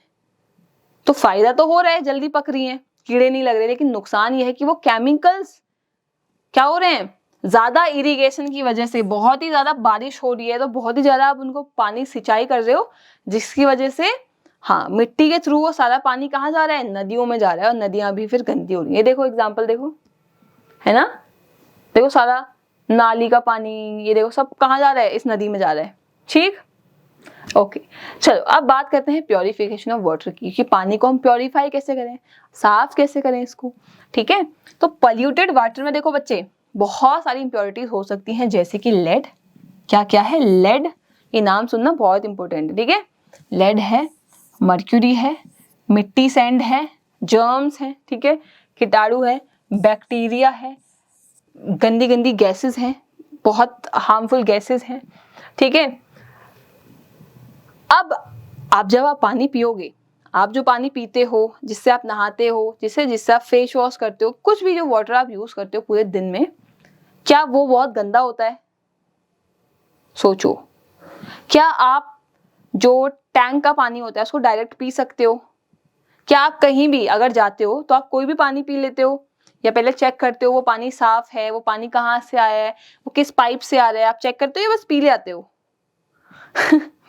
[SPEAKER 1] तो फायदा तो हो रहा है, जल्दी पक रही है, कीड़े नहीं लग रहे, लेकिन नुकसान ये है कि वो केमिकल्स क्या हो रहे हैं? ज्यादा इरिगेशन की वजह से, बहुत ही ज्यादा बारिश हो रही है तो बहुत ही ज्यादा आप उनको पानी सिंचाई कर रहे हो, जिसकी वजह से हाँ मिट्टी के थ्रू वो सारा पानी कहाँ जा रहा है? नदियों में जा रहा है, और नदियां भी फिर गंदी हो रही है। देखो एग्जाम्पल देखो, है ना? देखो सारा नाली का पानी, ये देखो सब कहाँ जा रहा है? इस नदी में जा रहा है। ठीक, ओके। चलो अब बात करते हैं प्योरिफिकेशन ऑफ वाटर की, कि पानी को हम प्योरीफाई कैसे करें, साफ कैसे करें इसको। ठीक है, तो पॉल्यूटेड वाटर में देखो बच्चे बहुत सारी इंप्योरिटीज हो सकती हैं, जैसे कि लेड। क्या क्या है? लेड, ये नाम सुनना बहुत इंपॉर्टेंट है। ठीक है, लेड है, मर्क्यूरी है, मिट्टी सैंड है, जर्म्स है, ठीक है, कीटाणु है, बैक्टीरिया है, गंदी गंदी गैसेस हैं, बहुत हार्मफुल गैसेस हैं। ठीक है, अब आप जब आप पानी पियोगे, आप जो पानी पीते हो, जिससे आप नहाते हो, जिससे आप फेस वॉश करते हो, कुछ भी जो वाटर आप यूज करते हो पूरे दिन में, क्या वो बहुत गंदा होता है? सोचो, क्या आप जो टैंक का पानी होता है उसको डायरेक्ट पी सकते हो? क्या आप कहीं भी अगर जाते हो तो आप कोई भी पानी पी लेते हो, या पहले चेक करते हो वो पानी साफ है, वो पानी कहाँ से आया है, वो किस पाइप से आ रहा है, आप चेक करते हो या बस पी ले आते हो?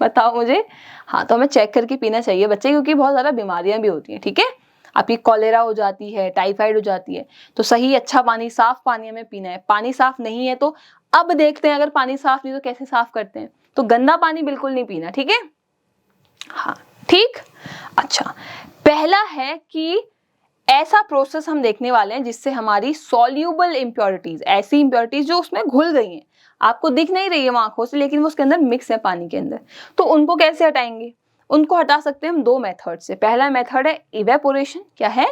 [SPEAKER 1] बताओ मुझे। हाँ, तो हमें चेक करके पीना चाहिए बच्चे, क्योंकि बहुत ज्यादा बीमारियां भी होती हैं। ठीक है, आपकी कॉलेरा हो जाती है, टाइफाइड हो जाती है, तो सही अच्छा पानी, साफ पानी हमें पीना है। पानी साफ नहीं है तो अब देखते हैं, अगर पानी साफ नहीं तो कैसे साफ करते हैं। तो गंदा पानी बिल्कुल नहीं पीना। ठीक है, हाँ ठीक। अच्छा, पहला है कि ऐसा प्रोसेस हम देखने वाले हैं जिससे हमारी सॉल्यूबल इंप्योरिटीज, ऐसी इंप्योरिटीज जो उसमें घुल गई हैं, आपको दिख नहीं रही है आंखों से लेकिन वो उसके अंदर मिक्स है पानी के अंदर, तो उनको कैसे हटाएंगे? उनको हटा सकते हैं हम दो मेथड से। पहला मेथड है इवेपोरेशन। क्या है?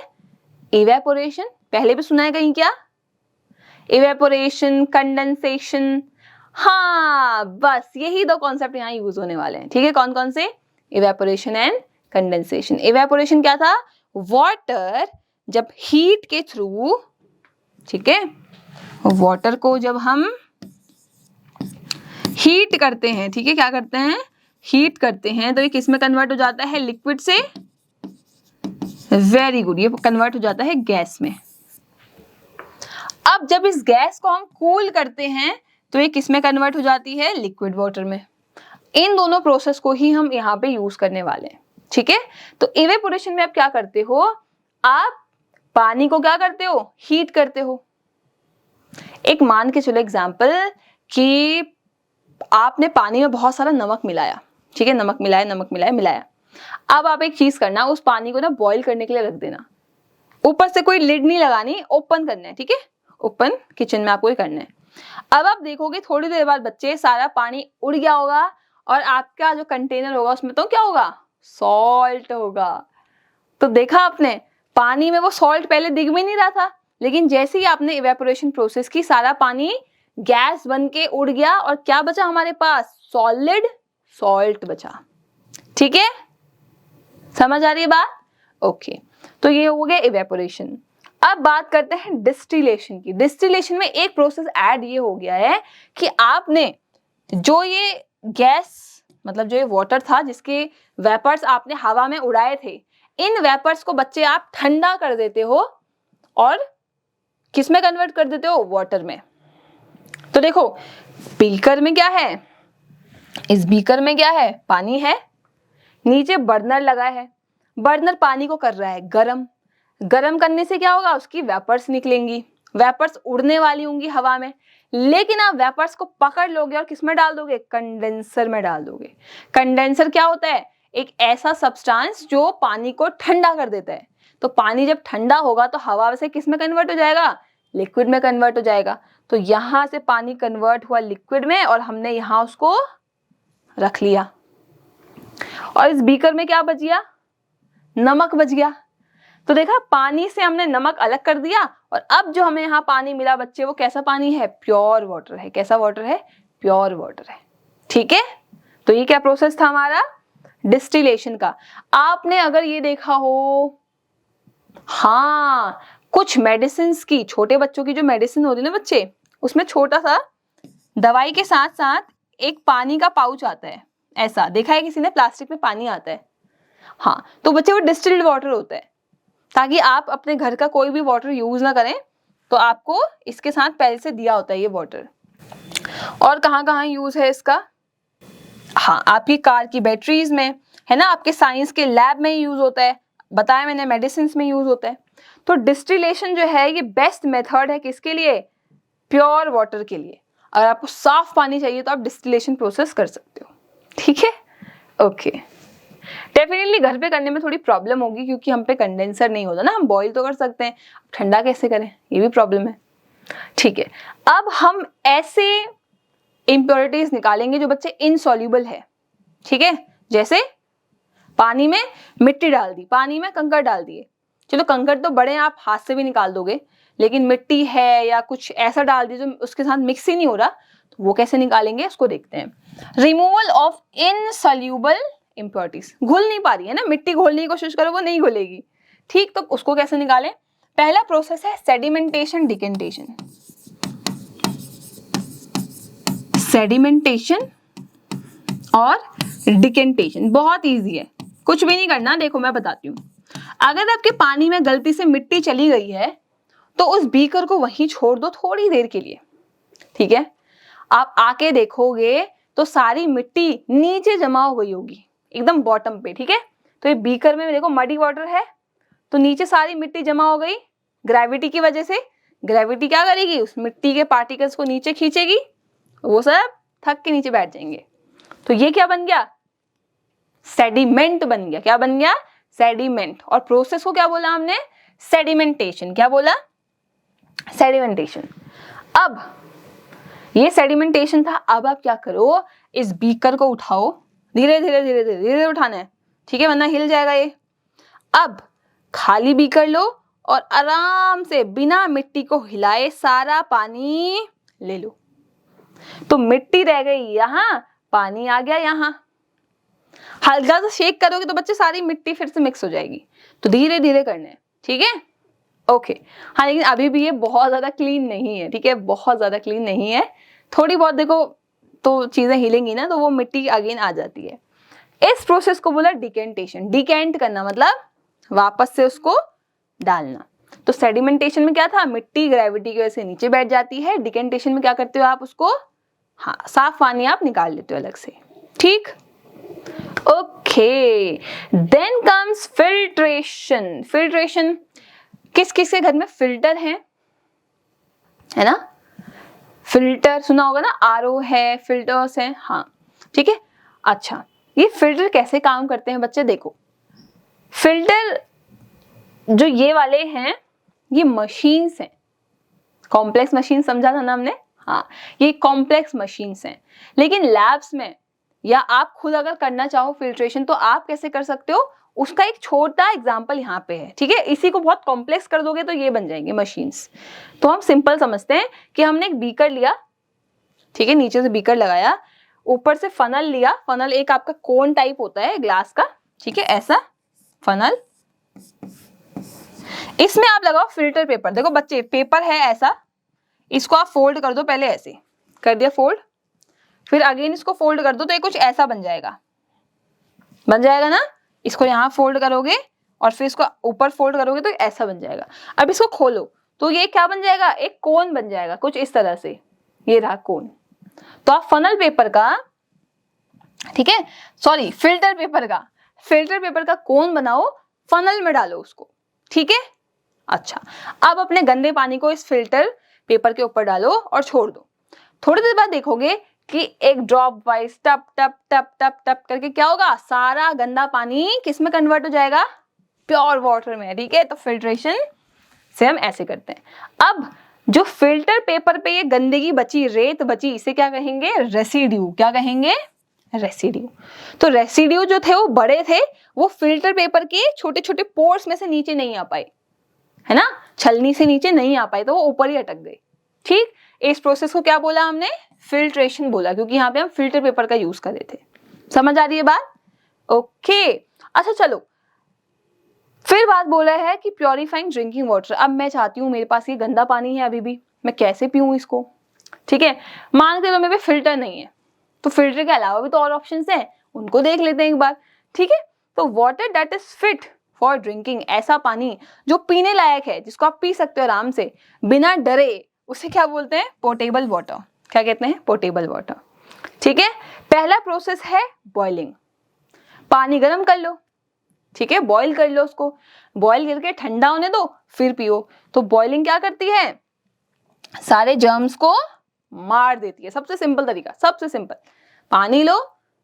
[SPEAKER 1] इवेपोरेशन। पहले भी सुना है कहीं क्या? Evaporation, condensation. हाँ, बस यही दो कॉन्सेप्ट यहाँ यूज होने वाले हैं। ठीक है, कौन कौन से? Evaporation and condensation. इवेपोरेशन क्या था? वाटर जब हीट के थ्रू, ठीक है, वाटर को जब हम हीट करते हैं, ठीक है, क्या करते हैं? हीट करते हैं, तो ये किस में कन्वर्ट हो जाता है? लिक्विड से, वेरी गुड, ये कन्वर्ट हो जाता है गैस में। अब जब इस गैस को हम कूल करते हैं तो ये किस में कन्वर्ट हो जाती है? लिक्विड वाटर में। इन दोनों प्रोसेस को ही हम यहाँ पे यूज करने वाले हैं। ठीक है, तो इवेपोरेशन में आप क्या करते हो? आप पानी को क्या करते हो? हीट करते हो। एक मान के चलो एग्जाम्पल कि आपने पानी में बहुत सारा नमक मिलाया, ठीक है, नमक मिलाया। अब आप एक चीज करना, उस पानी को ना बॉईल करने के लिए रख देना। ऊपर से कोई लिड नहीं लगानी, ओपन करना है, ठीक है, ओपन किचन में आपको ये करना है। अब आप देखोगे थोड़ी देर बाद बच्चे सारा पानी उड़ गया होगा और आपका जो कंटेनर होगा उसमें तो क्या होगा, सॉल्ट होगा। तो देखा आपने, पानी में वो सॉल्ट पहले दिख भी नहीं रहा था, लेकिन जैसे ही आपने इवेपोरेशन प्रोसेस की सारा पानी गैस बन के उड़ गया और क्या बचा हमारे पास, सॉलिड सॉल्ट बचा। ठीक है, समझ आ रही है बात? ओके, तो ये हो गया इवेपोरेशन। अब बात करते हैं डिस्टिलेशन की। डिस्टिलेशन में एक प्रोसेस ऐड ये हो गया है कि आपने जो ये गैस मतलब जो ये वाटर था जिसके वेपर्स आपने हवा में उड़ाए थे, इन वेपर्स को बच्चे आप ठंडा कर देते हो और किस में कन्वर्ट कर देते हो, वाटर में। तो देखो बीकर में क्या है, इस बीकर में क्या है, पानी है, नीचे बर्नर लगा है, बर्नर पानी को कर रहा है गरम, गरम करने से क्या होगा, उसकी वेपर्स निकलेंगी, वेपर्स उड़ने वाली होंगी हवा में, लेकिन आप वेपर्स को पकड़ लोगे और किस में डाल दोगे, कंडेंसर में डाल दोगे। कंडेंसर क्या होता है, एक ऐसा सब्सटेंस जो पानी को ठंडा कर देता है। तो पानी जब ठंडा होगा तो हवा से किस में कन्वर्ट हो जाएगा, लिक्विड में कन्वर्ट हो जाएगा। तो यहां से पानी कन्वर्ट हुआ लिक्विड में और हमने यहां उसको रख लिया और इस बीकर में क्या बच गया, नमक बच गया। तो देखा, पानी से हमने नमक अलग कर दिया और अब जो हमें यहाँ पानी मिला बच्चे, वो कैसा पानी है, प्योर वाटर है। कैसा वाटर है, प्योर वाटर है। ठीक है, तो ये क्या प्रोसेस था हमारा, डिस्टिलेशन का। आपने अगर ये देखा हो, हाँ, कुछ मेडिसिन की, छोटे बच्चों की जो मेडिसिन होती है ना बच्चे, उसमें छोटा सा दवाई के साथ साथ एक पानी का पाउच आता है, ऐसा देखा है किसी ने, प्लास्टिक में पानी आता है। हाँ, तो बच्चे वो डिस्टिल्ड वाटर होता है, ताकि आप अपने घर का कोई भी वाटर यूज ना करें, तो आपको इसके साथ पहले से दिया होता है ये वाटर। और कहाँ कहाँ यूज है इसका, हाँ, आपकी कार की बैटरीज में है ना, आपके साइंस के लैब में यूज होता है, बताया मैंने, मेडिसिन में यूज होता है। तो डिस्टिलेशन जो है ये बेस्ट मेथड है किसके लिए, प्योर वाटर के लिए। अगर आपको साफ पानी चाहिए तो आप डिस्टिलेशन प्रोसेस कर सकते हो। ठीक है, ओके। डेफिनेटली घर पे करने में थोड़ी प्रॉब्लम होगी क्योंकि हम पे कंडेंसर नहीं होता ना, हम बॉईल तो कर सकते हैं, ठंडा कैसे करें, ये भी प्रॉब्लम है। ठीक है, अब हम ऐसे इम्प्योरिटीज निकालेंगे जो बच्चे इनसॉल्युबल है। ठीक है, जैसे पानी में मिट्टी डाल दी, पानी में कंकड़ डाल दिए, चलो कंकड़ तो बड़े आप हाथ से भी निकाल दोगे, लेकिन मिट्टी है या कुछ ऐसा डाल दिए जो उसके साथ मिक्स ही नहीं हो रहा, तो वो कैसे निकालेंगे उसको देखते हैं। रिमूवल ऑफ इनसॉल्युबल इम्प्योरिटीज, घुल नहीं पा रही है ना, मिट्टी घोलने की कोशिश करो वो नहीं घुलेगी, ठीक, तो उसको कैसे निकालें। पहला प्रोसेस है सेडिमेंटेशन डिकेंटेशन। सेडिमेंटेशन और डिकेंटेशन बहुत इजी है, कुछ भी नहीं करना। देखो मैं बताती हूँ, अगर आपके पानी में गलती से मिट्टी चली गई है तो उस बीकर को वहीं छोड़ दो थोड़ी देर के लिए। ठीक है, आप आके देखोगे तो सारी मिट्टी नीचे जमा हो गई होगी, एकदम बॉटम पे। ठीक है, तो ये बीकर में देखो मडी वाटर है, तो नीचे सारी मिट्टी जमा हो गई ग्रेविटी की वजह से। ग्रेविटी क्या करेगी, उस मिट्टी के पार्टिकल्स को नीचे खींचेगी, वो सब थक के नीचे बैठ जाएंगे। तो ये क्या बन गया, सेडिमेंट बन गया। क्या बन गया, सेडिमेंट। और प्रोसेस को क्या बोला हमने, सेडिमेंटेशन। क्या बोला, सेडिमेंटेशन। अब ये सेडिमेंटेशन था। अब आप क्या करो, इस बीकर को उठाओ, धीरे धीरे धीरे धीरे धीरे उठाना है, ठीक है, वरना हिल जाएगा ये। अब खाली बीकर लो और आराम से बिना मिट्टी को हिलाए सारा पानी ले लो। तो मिट्टी रह गई यहाँ, पानी आ गया यहाँ। हल्का सा शेक करोगे तो बच्चे सारी मिट्टी फिर से मिक्स हो जाएगी, तो धीरे धीरे करना है। ठीक है, ओके। हाँ, लेकिन अभी भी ये बहुत ज्यादा क्लीन नहीं है। ठीक है, बहुत ज्यादा क्लीन नहीं है, थोड़ी बहुत देखो तो चीजें हिलेंगी ना, तो वो मिट्टी अगेन आ जाती है। इस प्रोसेस को बोला डिकेंटेशन। डिकेंट करना मतलब वापस से उसको डालना। तो सेडिमेंटेशन में क्या था, मिट्टी ग्रेविटी की वजह से नीचे बैठ जाती है। डिकेंटेशन में क्या करते हो आप उसको, हाँ, साफ पानी आप निकाल लेते हो अलग से। ठीक, okay. Then comes filtration. Filtration, किस किस के घर में फिल्टर है ना, फिल्टर सुना होगा ना, आरओ है, फिल्टर्स हैं, हाँ ठीक है। अच्छा, ये फिल्टर कैसे काम करते हैं बच्चे, देखो फिल्टर जो ये वाले हैं ये मशीन्स हैं, कॉम्प्लेक्स मशीन समझा था ना हमने, हाँ ये कॉम्प्लेक्स मशीन्स हैं। लेकिन लैब्स में या आप खुद अगर करना चाहो फिल्ट्रेशन तो आप कैसे कर सकते हो, उसका एक छोटा एग्जांपल यहाँ पे है, ठीक है। इसी को बहुत कॉम्प्लेक्स कर दोगे तो ये बन जाएंगे मशीन्स। तो हम सिंपल समझते हैं कि हमने एक बीकर लिया, ठीक है, नीचे से बीकर लगाया, ऊपर से फनल लिया, फनल एक आपका कोन टाइप होता है ग्लास का, ठीक है, ऐसा फनल, इसमें आप लगाओ फिल्टर पेपर। देखो बच्चे पेपर है ऐसा, इसको आप फोल्ड कर दो, पहले ऐसे कर दिया फोल्ड, फिर अगेन इसको फोल्ड कर दो तो ये कुछ ऐसा बन जाएगा, बन जाएगा ना। इसको यहाँ फोल्ड करोगे और फिर इसको ऊपर फोल्ड करोगे तो ऐसा बन जाएगा। अब इसको खोलो तो ये क्या बन जाएगा, एक कोन बन जाएगा कुछ इस तरह से, ये रहा कोन। तो आप फनल पेपर का, ठीक है, सॉरी फिल्टर पेपर का कोन बनाओ, फनल में डालो उसको, ठीक है। अच्छा, अब अपने गंदे पानी को इस फिल्टर पेपर के ऊपर डालो और छोड़ दो। थोड़ी देर बाद देखोगे कि एक ड्रॉप वाइज टप टप टप टप टप करके क्या होगा, सारा गंदा पानी किस में कन्वर्ट हो जाएगा, प्योर वाटर में, ठीक है। तो फिल्ट्रेशन से हम ऐसे करते हैं। अब जो फिल्टर पेपर पे ये गंदगी बची, रेत बची, इसे क्या कहेंगे, रेसिड्यू। क्या कहेंगे, रेसिड्यू। तो रेसिड्यू जो थे वो बड़े थे, वो फिल्टर पेपर के छोटे छोटे पोर्स में से नीचे नहीं आ पाए, है ना, छलनी से नीचे नहीं आ पाए, तो वो ऊपर ही अटक गए, ठीक। इस प्रोसेस को क्या बोला हमने, फिल्ट्रेशन बोला, क्योंकि यहाँ पे हम फिल्टर पेपर का यूज कर रहे थे। समझ आ रही है बात, ओके। अच्छा चलो, फिर बात बोला है कि प्योरीफाइंग ड्रिंकिंग वाटर। अब मैं चाहती हूँ, मेरे पास ये गंदा पानी है अभी भी, मैं कैसे पीऊँ इसको, ठीक है। मान के तो मेरे पे फिल्टर नहीं है, तो फिल्टर के अलावा भी तो और ऑप्शंस हैं, उनको देख लेते हैं एक बार, ठीक है। तो water that is fit for drinking, ऐसा पानी जो पीने लायक है, जिसको आप पी सकते हो आराम से बिना डरे, उसे क्या बोलते हैं, पोर्टेबल वाटर। क्या कहते हैं, पोर्टेबल वाटर, ठीक है। पहला प्रोसेस है बॉइलिंग, पानी गर्म कर लो, ठीक है, बॉईल कर लो उसको, बॉईल करके ठंडा होने दो फिर पियो। तो बॉइलिंग क्या करती है, सारे जर्म्स को मार देती है, सबसे सिंपल तरीका, सबसे सिंपल। पानी लो,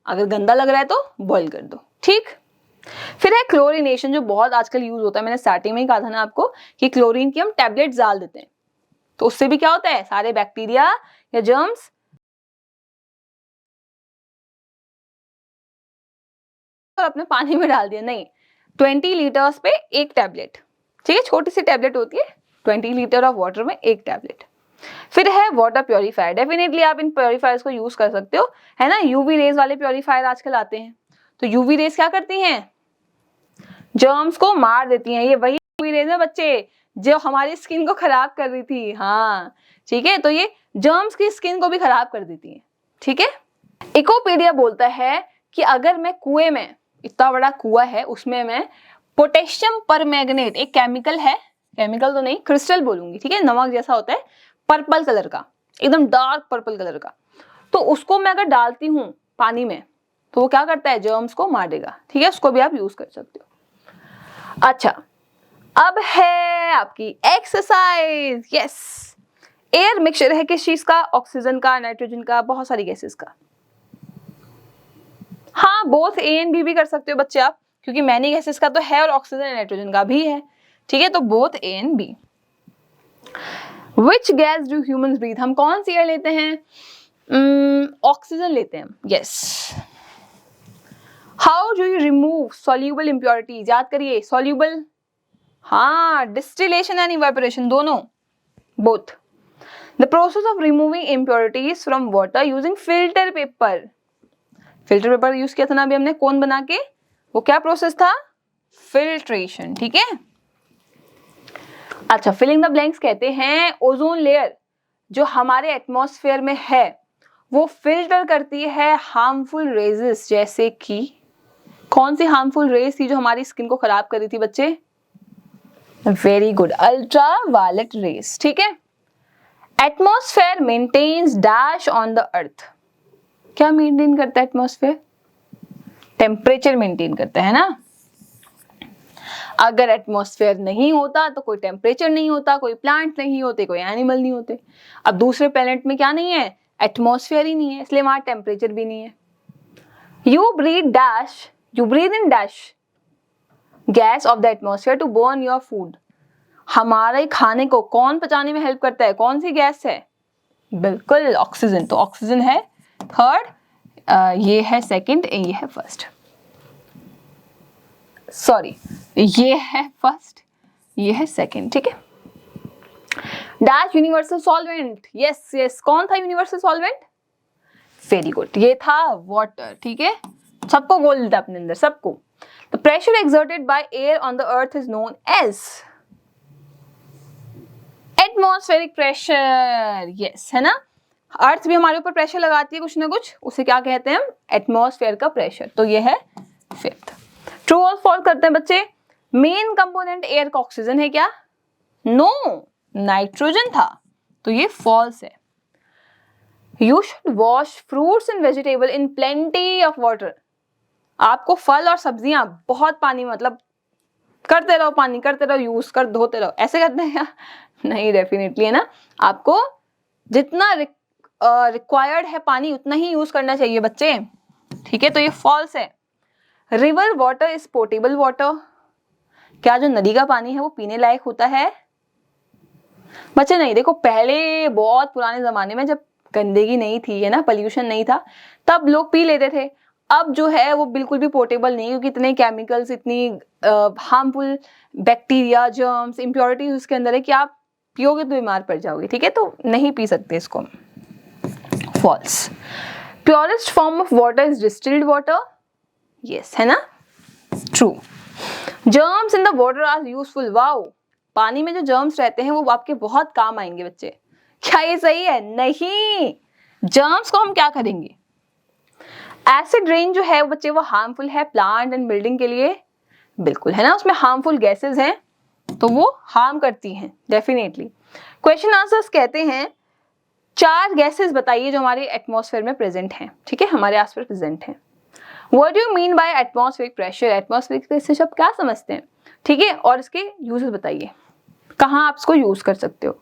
[SPEAKER 1] अगर गंदा लग रहा है तो बॉईल कर दो, ठीक। फिर है क्लोरीनेशन, जो बहुत आजकल यूज होता है, मैंने स्टार्टिंग में ही कहा था ना आपको कि क्लोरीन की हम टैबलेट डाल देते हैं, तो उससे भी क्या होता है, सारे बैक्टीरिया या जर्म्स और अपने पानी में डाल दिया, नहीं, 20 लीटर्स पे एक टैबलेट, ठीक है, छोटी सी टैबलेट होती है, 20 लीटर ऑफ वाटर में एक टैबलेट। फिर है वाटर प्योरीफायर, डेफिनेटली आप इन प्योरीफायर्स को यूज कर सकते हो, है ना। यूवी रेज वाले प्योरीफायर आजकल आते हैं, तो यूवी रेज क्या करती हैं, जर्म्स को मार देती हैं। ये वही यूवी रेज है बच्चे जो हमारी स्किन को खराब कर रही थी, हाँ ठीक है, तो ये जर्म्स की स्किन को भी खराब कर देती है, ठीक है। इकोपीडिया बोलता है कि अगर मैं कुएं में, इतना बड़ा कुआं है, उसमें मैं पोटेशियम परमैंगनेट, एक केमिकल है, केमिकल तो नहीं क्रिस्टल बोलूंगी, ठीक है, नमक जैसा होता है, पर्पल कलर का, एकदम डार्क पर्पल कलर का, तो उसको मैं अगर डालती हूँ पानी में तो वो क्या करता है, जर्म्स को मार देगा, ठीक है, उसको भी आप यूज कर सकते हो। अच्छा, अब है आपकी एक्सरसाइज, यस। एयर मिक्सचर है किस चीज का, ऑक्सीजन का, नाइट्रोजन का, बहुत सारी गैसेस का। हाँ, बोथ ए एंड बी भी कर सकते हो बच्चे आप, क्योंकि मैनी गैसेस का तो है और ऑक्सीजन एंड नाइट्रोजन का भी है, ठीक है, तो both A and B. Which gas do humans breathe, हम कौन सी एयर लेते हैं, ऑक्सीजन लेते हैं, yes. How do you remove soluble impurities, याद करिए सॉल्यूबल, हाँ, डिस्टिलेशन एंड इवेपोरेशन दोनों, both. The process of removing impurities from water using filter paper, filter paper use किया था ना अभी हमने कोन बना के, वो क्या प्रोसेस था, फिल्ट्रेशन, ठीक है। अच्छा, फिलिंग द ब्लैंक्स कहते हैं ओजोन लेयर जो हमारे एटमॉस्फेयर में है वो फिल्टर करती है हार्मफुल रेजेस, जैसे कि कौन सी हार्मफुल रेज थी जो हमारी स्किन को खराब कर रही थी बच्चे, very good, ultraviolet rays, ठीक है। Atmosphere maintains dash on the earth, क्या मेंटेन करता है एटमॉस्फेयर, टेम्परेचर मेंटेन करता है ना। अगर एटमॉस्फेयर नहीं होता तो कोई टेम्परेचर नहीं होता, कोई प्लांट नहीं होते, कोई एनिमल नहीं होते। अब दूसरे प्लेनेट में क्या नहीं है, एटमॉस्फेयर ही नहीं है, इसलिए वहां टेम्परेचर भी नहीं है। You breathe dash, you breathe in dash gas of the atmosphere to burn your food. हमारे खाने को कौन पचाने में हेल्प करता है, कौन सी गैस है, बिल्कुल ऑक्सीजन। तो ऑक्सीजन है थर्ड, ये है सेकंड, ये है फर्स्ट, सॉरी ये है फर्स्ट, ये है सेकंड, ठीक है। Dash universal solvent, yes yes, कौन था यूनिवर्सल सॉल्वेंट, वेरी गुड, ये था वाटर, ठीक है। सबको बोल देता अपने अंदर, सबको। The pressure exerted by air on the earth is known as atmospheric pressure, yes, है ना। अर्थ भी हमारे ऊपर प्रेशर लगाती है कुछ ना कुछ, उसे क्या कहते हैं हम, एटमॉस्फेयर का प्रेशर। तो ये है फिफ्थ। ट्रू और फॉल्स करते हैं बच्चे। मेन कंपोनेंट एयर का ऑक्सीजन है क्या, नो, नाइट्रोजन था, तो ये फॉल्स है। You should wash fruits and vegetable in plenty of water. आपको फल और सब्जियां बहुत पानी, मतलब करते रहो, पानी करते रहो, यूज कर, धोते रहो, ऐसे करते हैं क्या, नहीं, डेफिनेटली, है ना। आपको जितना रिक्वायर्ड है पानी उतना ही यूज करना चाहिए बच्चे, ठीक है। तो ये फॉल्स है। River water is portable water. क्या जो नदी का पानी है वो पीने लायक होता है बच्चे, नहीं। देखो पहले बहुत पुराने जमाने में जब गंदगी नहीं थी, है ना, पोल्यूशन नहीं था, तब लोग पी लेते थे। अब जो है वो बिल्कुल भी पोर्टेबल नहीं है, क्योंकि इतने केमिकल्स, इतनी हार्मफुल बैक्टीरिया, जर्म्स, इम्प्योरिटीज उसके अंदर है कि आप पियोगे तो बीमार पड़ जाओगे, ठीक है। तो नहीं पी सकते इसको, false. Purest form of water is distilled water, yes, है ना, true. Germs in the water are useful, wow, पानी में जो जर्म्स रहते हैं वो आपके बहुत काम आएंगे बच्चे। क्या ये सही है, नहीं, जर्म्स को हम क्या करेंगे। एसिड रेन जो है बच्चे वो हार्मफुल है प्लांट एंड बिल्डिंग के लिए, बिल्कुल, है ना, उसमें हार्मफुल गैसेस हैं तो वो हार्म करती हैं, डेफिनेटली। क्वेश्चन आंसर्स कहते हैं 4 गैसेस बताइए जो हमारे एटमॉस्फेयर में प्रेजेंट हैं, ठीक है, हमारे आसपास प्रेजेंट हैं। What do you mean by atmospheric pressure, atmospheric pressure से आप क्या समझते हैं, ठीक है, और इसके यूजेस बताइए, कहाँ आप इसको यूज कर सकते हो।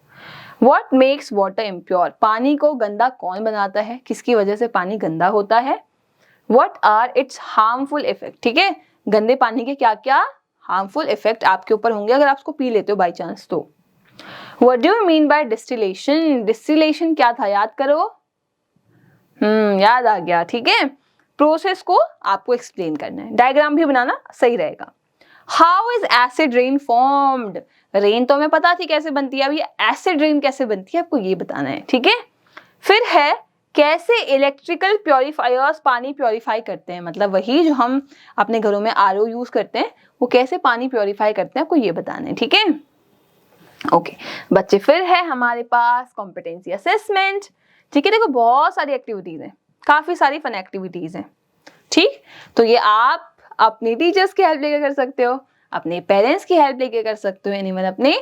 [SPEAKER 1] व्हाट मेक्स वाटर इम्प्योर, पानी को गंदा कौन बनाता है, किसकी वजह से पानी गंदा होता है। What are its harmful effect, ठीक है, गंदे पानी के क्या क्या हार्मफुल इफेक्ट आपके ऊपर होंगे अगर आप उसको पी लेते हो बाई चांस तो। What do you mean by distillation, distillation क्या था, याद करो, याद आ गया, ठीक है। प्रोसेस को आपको एक्सप्लेन करना है, डायग्राम भी बनाना सही रहेगा। How is acid rain formed, rain तो हमें पता थी कैसे बनती है, अब ये एसिड रेन कैसे बनती है आपको ये बताना है, ठीक है। फिर है कैसे इलेक्ट्रिकल प्योरीफायर्स पानी प्योरीफाई करते हैं, मतलब वही जो हम अपने घरों में आरओ यूज करते हैं वो कैसे पानी प्योरीफाई करते हैं आपको ये बताना है, ठीक है। ओके बच्चे, फिर है हमारे पास कॉम्पिटेंसी असेसमेंट, ठीक है। देखो बहुत सारी एक्टिविटीज हैं, काफी सारी फन एक्टिविटीज हैं, ठीक। तो ये आप अपने टीचर्स की हेल्प लेके कर सकते हो, अपने पेरेंट्स की हेल्प लेके कर सकते हो, एनीवन अपने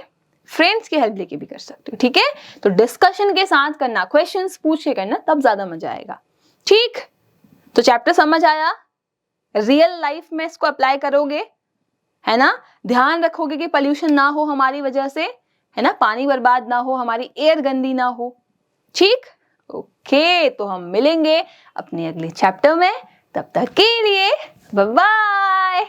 [SPEAKER 1] फ्रेंड्स की हेल्प लेके भी कर सकते हो, ठीक है। तो डिस्कशन के साथ करना, क्वेश्चंस पूछ के करना, तब ज्यादा मजा आएगा, ठीक। तो चैप्टर समझ आया, रियल लाइफ में इसको अप्लाई करोगे, है ना, ध्यान रखोगे कि पोल्यूशन ना हो हमारी वजह से, है ना, पानी बर्बाद ना हो, हमारी एयर गंदी ना हो, ठीक। ओके, तो हम मिलेंगे अपने अगले चैप्टर में, तब तक के लिए बाय बाय।